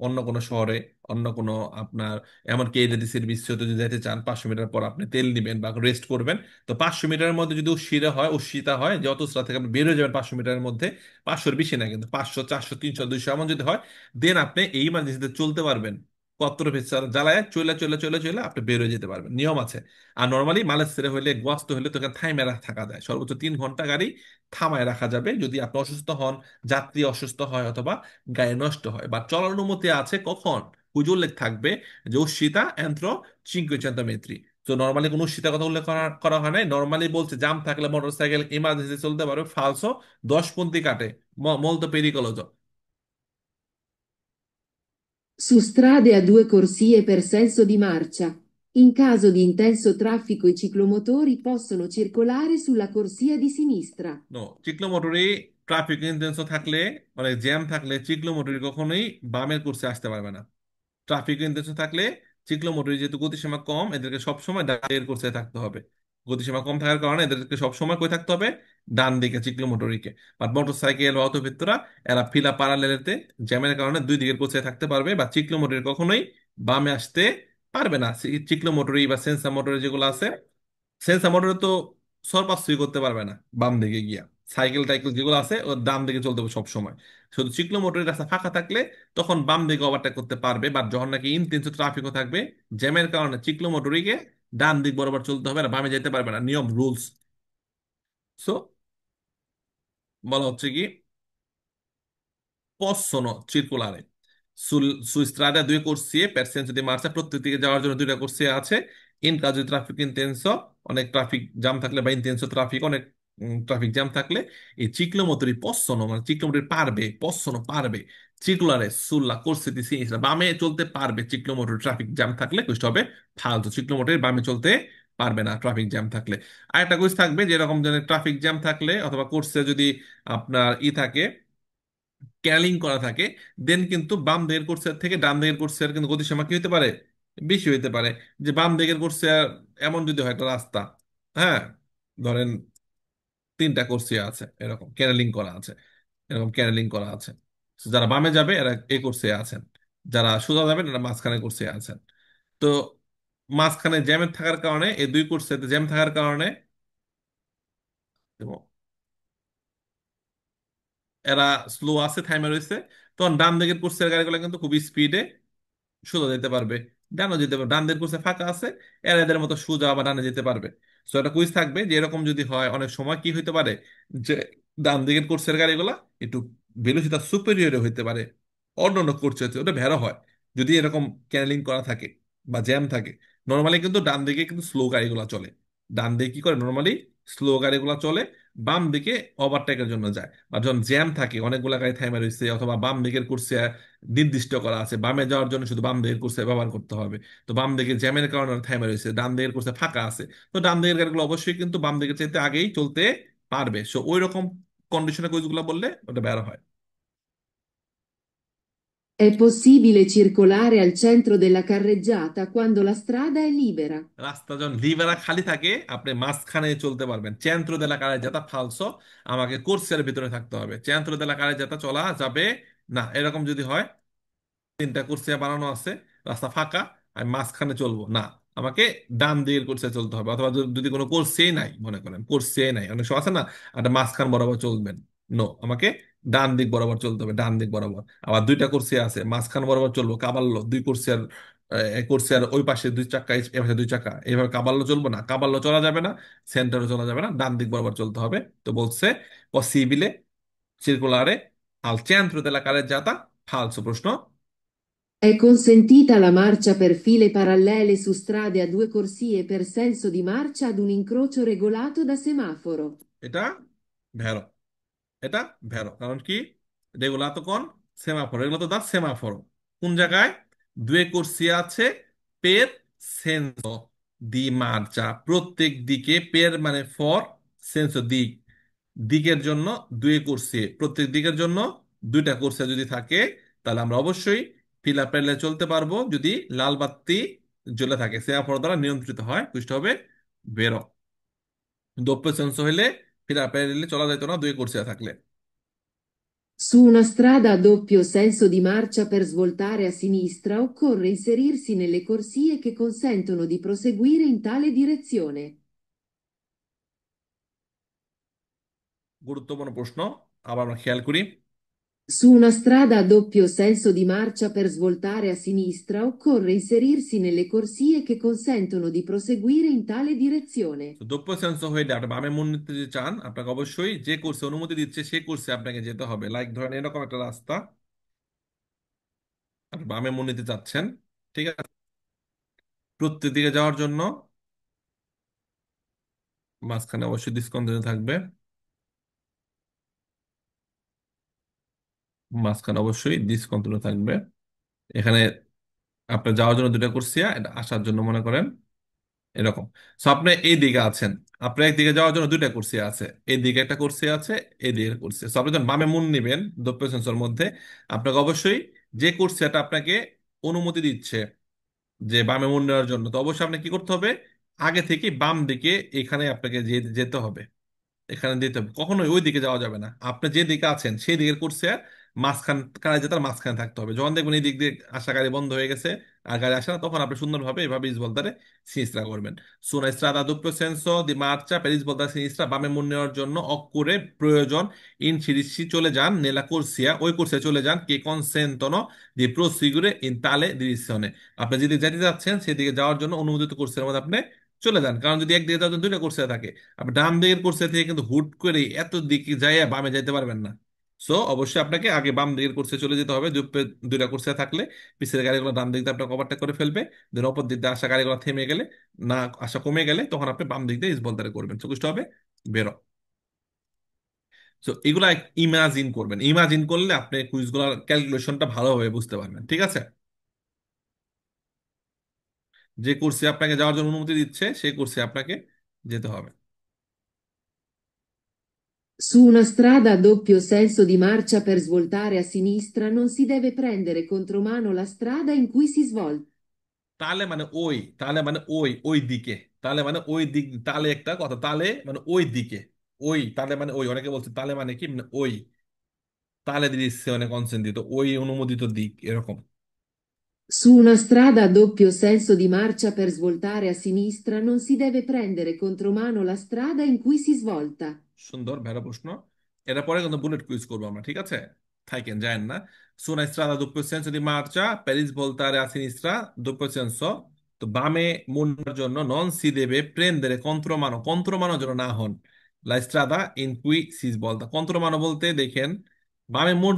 অন্য কোনো শহরে, অন্য কোনো আপনার, এমনকি এলএডিসির বিশ্বতে যদি যেতে চান, 500 মিটার পর আপনি তেল নিবেন বা রেস্ট করবেন। তো 500 মিটারের মধ্যে যদি উশিতা হয় যে অতটা থেকে আপনি বের হয়ে যাবেন 500 মিটারের মধ্যে, 500-র বেশি না কিন্তু, 500, 400, 300, 200 এমন যদি হয়, দেন আপনি এই ইমার্জেন্সিতে চলতে পারবেন। কত ফেসার জ্বালায় চলে চলে চলে চলে আপনি বের হয়ে যেতে পারবেন, নিয়ম আছে। আর নর্মালি মালয়েশিয়া হইলে, গোয়াস্ত হইলে তো এখানে থাইমে থাকা যায়, সর্বোচ্চ 3 ঘন্টা গাড়ি থামায় রাখা যাবে যদি আপনি অসুস্থ হন, যাত্রী অসুস্থ হয়, অথবা গাড়ি নষ্ট হয়। বা চলার অনুমতি আছে কখন? হুজুর উল্লেখ থাকবে যে উশিতা এন্ত্র চিনকুইচেন্তো মেত্রি। তো নর্মালি কোনো শীতের কথা উল্লেখ করা করা হয় নাই, নর্মালি বলছে জাম থাকলে মোটরসাইকেল ইমার্জেন্সি চলতে পারবে ফালসো 10 পন্থী কাটে, molto pericoloso। Su strade a due corsie per senso di marcia, in caso di intenso traffico i ciclomotori possono circolare sulla corsia di sinistra. নো, চিক্লোমোটরি ট্রাফিক ইন্টেন্স থাকলে, মানে জ্যাম থাকলে চিক্লোমোটরি কখনোই বামের কোর্সে আসতে পারবে না। ট্রাফিক ইন্টেন্স থাকলে চিক্লোমোটরি যেহেতু গতিসীমা কম, এদেরকে সবসময় ডানের কোর্সে থাকতে হবে। গতিসীমা কম থাকার কারণে এদেরকে সবসময় কই থাকতে হবে? ডান দিকে চিক্লোমোটরিকে। আর মোটরসাইকেল বা অটোভেত্তরা, এরা ফিলা প্যারালেলেতে জ্যামের কারণে দুই দিকের কোর্সে থাকতে পারবে, বা চিক্লোমোটরি কখনোই বামে আসতে পারবে না। চিক্লোমোটরি বা সেন্সর মোটরি যেগুলো আছে, সেন্সর মোটরে তো সরপাচ্ছই করতে পারবে না বাম দিকে গিয়া। সাইকেল টাইকেল যেগুলো আছে ও ডান দিকে চলতে হবে সবসময়। শুধু চিকলো মোটরের রাস্তা ফাঁকা থাকলে তখন বাম দিকে ওভারটেক করতে পারবে, বাট যখন নাকি ইনটেন্স ট্রাফিকও থাকবে, জ্যামের কারণে চিকলো মোটরিকে ডান দিক বরাবর চলতে হবে, আর বামে যেতে পারবে না, নিয়ম রুলস। সো বলা হচ্ছে কি possono circolare। Su strada due corsie per senso di marcia, প্রত্যেক দিকে যাওয়ার জন্য দুইটা কোর্সিয়া আছে। In caso di traffico intenso, অনেক ট্রাফিক জ্যাম থাকলে বা ইন্টেন্সো ট্রাফিক, অনেক ট্রাফিক জ্যাম থাকলে এই চিক্লোমোটরি possono, মানে চিক্লোমোটরি পারবে, possono পারবে, circolare sulla corsia di sinistra, বামে চলতে পারবে চিক্লোমোটর ট্রাফিক জ্যাম থাকলে, কুইজটা হবে ফালতু, চিক্লোমোটরের বামে চলতে পারবে না ট্রাফিক জ্যাম থাকলে। আরেকটা কুইজ থাকবে যেরকম ট্রাফিক জ্যাম থাকলে অথবা কোর্সে যদি আপনার থাকে, ক্যালিং করা থাকে, দেন কিন্তু বাম দিকের কোর্সের থেকে ডান দিকের কোর্সের কিন্তু গতিসীমা কি হতে পারে, বেশি হইতে পারে। যে বাম দিকের কোর্সের এমন যদি হয় একটা রাস্তা, হ্যাঁ, ধরেন তিনটা কোর্সিয়া আছে, এরকম ক্যানেলিং করা আছে, এরকম ক্যানেলিং করা আছে। So যারা বামে যাবে এরা এই কোর্সে আছেন, যারা সোজা যাবেন এরা মাঝখানে কোর্সে আছেন। তো মাঝখানে জ্যাম থাকার কারণে, এই দুই কোর্সে জ্যাম থাকার কারণে এবং এরা স্লো আছে, থাইমে রয়েছে, তখন ডান দিকের কোর্সের গাড়িগুলো কিন্তু খুবই স্পিডে সোজা যেতে পারবে, ডানও যেতে পারবে, ডান দিকের কোর্সে ফাঁকা আছে, এরা এদের মতো সোজা বা ডানে যেতে পারবে। সো একটা কুইজ থাকবে যে এরকম যদি হয়, অনেক সময় কি হইতে পারে, যে ডান দিকের কোর্সের গাড়িগুলা একটু ভেলোসিটি সুপেরিয়র হইতে পারে অন্য অন্য কোর্স হচ্ছে, ওটা ভেড়া হয় যদি এরকম ক্যানেলিং করা থাকে বা জ্যাম থাকে। নর্মালি কিন্তু ডান দিকে কিন্তু স্লো গাড়িগুলো চলে, ডান দিকে কি করে নর্মালি স্লো গাড়িগুলো চলে, বাম দিকে ওভারটেকের জন্য যায়। আর যখন জ্যাম থাকে, অনেকগুলা গাড়ি থাইমা রয়েছে অথবা বাম দিকের কোর্সে নির্দিষ্ট করা আছে, বামে যাওয়ার জন্য শুধু বাম দিকের কোর্সে ব্যবহার করতে হবে, তো বাম দিকে জ্যামের কারণে থাইমা রয়েছে, ডান দিকের কোর্সে ফাঁকা আছে, তো ডান দিকের গাড়িগুলো অবশ্যই কিন্তু বাম দিকে চাইতে আগেই চলতে পারবে। সো ওই রকম কন্ডিশনে কুইজগুলো বললে ওটা বের হয়। È possibile circolare al centro della carreggiata quando la strada è libera. রাস্তা যখন লিভারা খালি থাকে আপনি মাঝখানে চলতে পারবেন, চেন্ত্র দেলা কারেজাতা ফালসো, আমাকে কোর্সের ভিতরে থাকতে হবে, চেন্ত্র দেলা কারেজাতা চলা যাবে না। এরকম যদি হয়, তিনটা কোর্সিয়া বানানো আছে, রাস্তা ফাঁকা, আমি মাঝখানে চলবো না, আমাকে ডান দিকের কোর্সে চলতে হবে। অথবা যদি কোনো কোর্সেই নাই, মনে করেন কোর্সেই নাই, অনেক সময় আছে না, একটা মাঝখান বরাবর চলবেন, নো, আমাকে ডান দিক বরাবর চলতে হবে, ডান দিক বরাবর। আবার দুইটা কোর্সিয়া আছে, মাঝখান বরাবর চলবো, কাবাল্লো দুই কোর্সিয়ার, কোর্সিয়ার ওই পাশে দুই চাক্কা, এই পাশে দুই চাক্কা, এইভাবে কাবাল্লো চলবো না, কাবাল্লো চলা যাবে না, সেন্টারও চলা যাবে না, ডান দিক বরাবর চলতে হবে। তো বলছে পসিবিলে circolare al centro della carreggiata, falso প্রশ্ন। È consentita la marcia per file parallele su strade a due corsie per senso di marcia ad un incrocio regolato da semaforo. এটা ভেরো, এটা ভেরো, কারণ কি, রেগুলাতো কোন, সেমাফোর, রেগুলাতো দা সেমাফোর, কোন জায়গায়, দুয়ে কোর্সিয়া আছে, পের সেন্সো দি মার্চা, প্রত্যেক দিকে, পের মানে ফর, সেন্সো দিক, দিকের জন্য, দুয়ে কোর্সিয়ে প্রত্যেক দিকের জন্য দুইটা কোর্সিয়া যদি থাকে, তাহলে আমরা অবশ্যই ফিলা প্যারেলাল চলতে পারবো যদি লাল বাতি জ্বলে থাকে, সেমাফোর দ্বারা নিয়ন্ত্রিত হয়, কুইজটা হবে বেরো। doppio senso হইলে ফিলা প্যারেলাল চলা যেত না দুই কোর্সিয়া থাকলে। Su una strada a doppio senso di marcia per svoltare a sinistra occorre inserirsi nelle corsie che consentono di proseguire in tale direzione. গুরুত্বপূর্ণ প্রশ্ন, আবার আমরা খেয়াল করি। Su una strada a doppio senso di marcia per svoltare a sinistra occorre inserirsi nelle corsie che consentono di proseguire in tale direzione. তো দপ্প sense হইলে আপনি বামে মন নিতে যদি চান, আপনাকে অবশ্যই যে কোর্সে অনুমতি দিচ্ছে সেই কোর্সে আপনাকে যেতে হবে। লাইক ধরেন এরকম একটা রাস্তা, আপনি বামে মন নিতে চাচ্ছেন, ঠিক আছে, প্রত্যেক দিকে যাওয়ার জন্য মাঝখানে অবশ্যই ডিসকন্টিনিউ থাকবে, মাঝখানে অবশ্যই ডিসকন্টিনিউ থাকবে। এখানে আপনার যাওয়ার জন্য দুটা কোর্সিয়া, এটা আসার জন্য মনে করেন এরকম। সো আপনি এই দিকে আছেন, আপনার একদিকে যাওয়ার জন্য দুইটা কুর্সি আছে, এই দিকে একটা কুর্সি আছে, এই দিকে কুর্সি। সো আপনি যখন বামে মুন নিবেন দপ্প সেন্সর মধ্যে, আপনাকে অবশ্যই যে কুর্সিটা আপনাকে অনুমতি দিচ্ছে যে বামে মুন নেওয়ার জন্য, তো অবশ্যই আপনাকে কি করতে হবে, আগে থেকে বাম দিকে এখানে আপনাকে যেতে হবে, এখানে দিতে হবে, কখনোই ওই দিকে যাওয়া যাবে না। আপনি যে দিকে আছেন সেই দিকের কোর্সে মাঝখান কারে যেতে মাঝখানে থাকতে হবে। যখন দেখবেন এই দিক দিয়ে আসা গাড়ি বন্ধ হয়ে গেছে আর গাড়ি আসে না, তখন আপনি সুন্দরভাবে এভাবে ইসবলদারে সিনিস্ট্রা করবেন। Su una strada a doppio senso di marcia per svoltare a sinistra, বামে মোড় নেওয়ার জন্য অক্কুরে প্রয়োজন ইনসিরিসি চলে যান নেলা কোর্সিয়া, ওই কোর্সে চলে যান কে কনসেন্টনো দি প্রসিগুরে ইন তালে ডিরেকশনে, আপনি যেদিকে যেতে যাচ্ছেন সেদিকে যাওয়ার জন্য অনুমোদিত কোর্সের মধ্যে আপনি চলে যান। কারণ যদি একদিকে যাওয়ার জন্য দুইটা কোর্সে থাকে, আপনি ডান দিকের কোর্সে থেকে কিন্তু হুট করে এত দিকে যাইয়া বামে যাইতে পারবেন না, সো অবশ্যই আপনাকে আগে বাম দিকের কোর্সে চলে যেতে হবে। দুইটা কোর্সে থাকলে পিছের গাড়িগুলো ডান দিক দিয়ে আপনাকে ওভারটেক করে ফেলবে, দেন অপর দিক দিয়ে আসা গাড়িগুলো থেমে গেলে, না আসা কমে গেলে, তখন আপনি বাম দিক দিয়ে ইসবলদারে করবেন, চকুষ্ট হবে বেরো। সো এগুলা ইমাজিন করবেন, ইমাজিন করলে আপনি কুইজগুলোর ক্যালকুলেশনটা ভালোভাবে বুঝতে পারবেন, ঠিক আছে? যে কোর্সে আপনাকে যাওয়ার জন্য অনুমতি দিচ্ছে সেই কোর্সে আপনাকে যেতে হবে। Su una strada a doppio senso di marcia per svoltare a sinistra non si deve prendere contromano la strada in cui si svolta. তাহলে মানে ওই, তাহলে মানে ওই দিকে, তাহলে মানে ওই দিক, তাহলে একটা কথা, তাহলে মানে ওই দিকে, ওই তাহলে মানে ওই, অনেকে বলছে তাহলে মানে কি, মানে ওই, তাহলে দিচ্ছে মানে কনসেন্ট ওই অনুমোদিত দিক এরকম। Su una strada a doppio senso di marcia per svoltare a sinistra non si deve prendere contromano la strada in cui si svolta. সুন্দর, ভেড়া প্রশ্ন। এটা পরে কিন্তু বুলেট কুইজ করবো আমরা, ঠিক আছে? থাকেন যায় না। Su una strada a doppio senso di marcia per svoltare a sinistra doppio senso, তো বামে মুন্নার জন্য নন সি দেবে প্রেন্দেরে কন্ত্রমানো, কন্ত্রমানো যেন না হন লা স্ট্রাদা ইন কুই সি সভলতা। কন্ত্রমানো বলতে দেখেন, বামে মুন,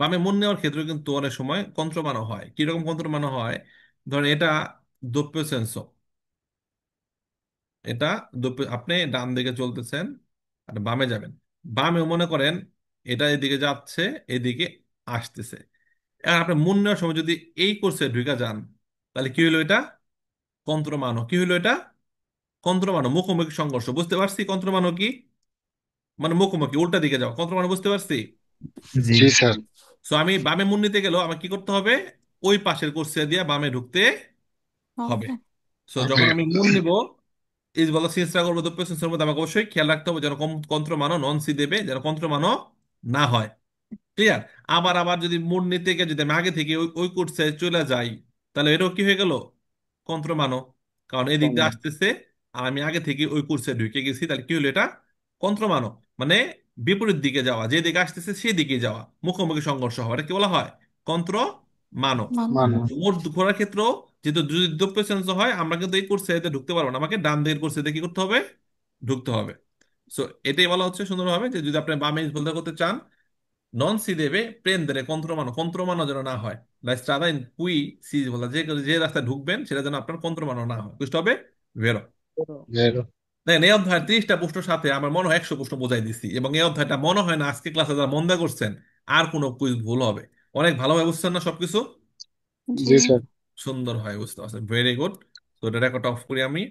বামে মুন নেওয়ার ক্ষেত্রে কিন্তু অনেক সময় কন্ত্রমানো হয়। কিরকম কন্ত্রমানো হয়? ধরেন এটা doppio senso, এটা আপনি ডান দিকে চলতেছেন আর বামে যাবেন, বামে মনে করেন এটা এদিকে যাচ্ছে, এদিকে আসতেছে। এখন আপনি মন নেওয়ার সময় যদি এই কোর্সে ঢুকে যান, তাহলে কি হলো এটা? কন্ত্রমানো। কি হলো এটা? কন্ত্রমানো, মুখোমুখি সংঘর্ষ। বুঝতে পারছি কন্ত্রমানো কি? মানে মুখোমুখি, উল্টা দিকে যাও, কন্ত্রমানো বুঝতে পারছি। জি। জি স্যার। সো আমি বামে মুন নিতে গেলেও আমার কি করতে হবে? ওই পাশের কোর্সে দিয়ে বামে ঢুকতে হবে। হবে। So okay. যখন আমি মুন নিব, ইজ বলা চেষ্টা করবো, তো পেসেন্সের মধ্যে আমাকে অবশ্যই খেয়াল রাখতে হবে যেন কন্ত্রমানো নন সি দেবে, যেন কন্ত্রমানো না হয়। ক্লিয়ার? আবার আবার যদি মোড় নিতে গিয়ে যদি আমি আগে থেকে ওই ওই কোর্সে চলে যাই, তাহলে এটাও কি হয়ে গেল? কন্ত্রমানো। কারণ এদিক দিয়ে আসতেছে আর আমি আগে থেকে ওই কোর্সে ঢুকে গেছি, তাহলে কি হলো এটা? কন্ত্রমানো। মানে বিপরীত দিকে যাওয়া, যে দিকে আসতেছে সেই দিকে যাওয়া, মুখোমুখি সংঘর্ষ হওয়া, এটা কি বলা হয়? কন্ত্র মানো। মান। মানো। মোট ঘোরার ক্ষেত্রেও যেহেতু যদি দুটো সেন্স হয়, আমরা কিন্তু এই কোর্সে ঢুকতে পারবো না, আমাকে ডান দিকের কোর্সে কি করতে হবে? ঢুকতে হবে। সো এটাই বলা হচ্ছে সুন্দরভাবে যে যদি আপনি বামে বলতে করতে চান, নন সি দেবে প্রেন্দেরে কন্ত্রমানো, কন্ত্রমানো যেন না হয় লা স্ট্রাদা ইন কুই সি বলা, যে যে রাস্তায় ঢুকবেন সেটা যেন আপনার কন্ত্রমানো না হয়, বুঝতে হবে ভেরো। ভেরো। দেখেন এই অধ্যায় 30টা প্রশ্নের সাথে আমার মনে হয় 100 প্রশ্ন বোঝাই দিচ্ছি, এবং এই অধ্যায়টা মনে হয় না আজকে ক্লাসে যারা মন দেয়া করছেন আর কোনো কুইজ ভুল হবে। অনেক ভালোভাবে বুঝছেন না সবকিছু? জি। জি স্যার। সুন্দর হয় বুঝতে পারছেন, ভেরি গুড। তো এটা রেকর্ড অফ করি আমি।